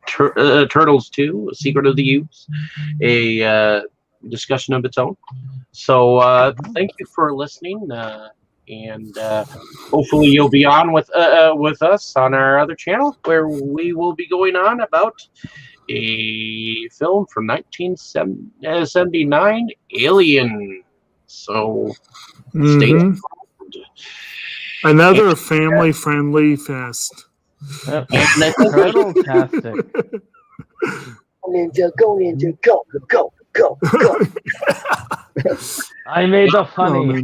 Turtles 2, Secret of the Ooze, a discussion of its own. So thank you for listening, and hopefully you'll be on with us on our other channel where we will be going on about a film from 1979, Alien. So stay tuned. Another family-friendly fest. Turtle-tastic. Go ninja, go. I made the funny.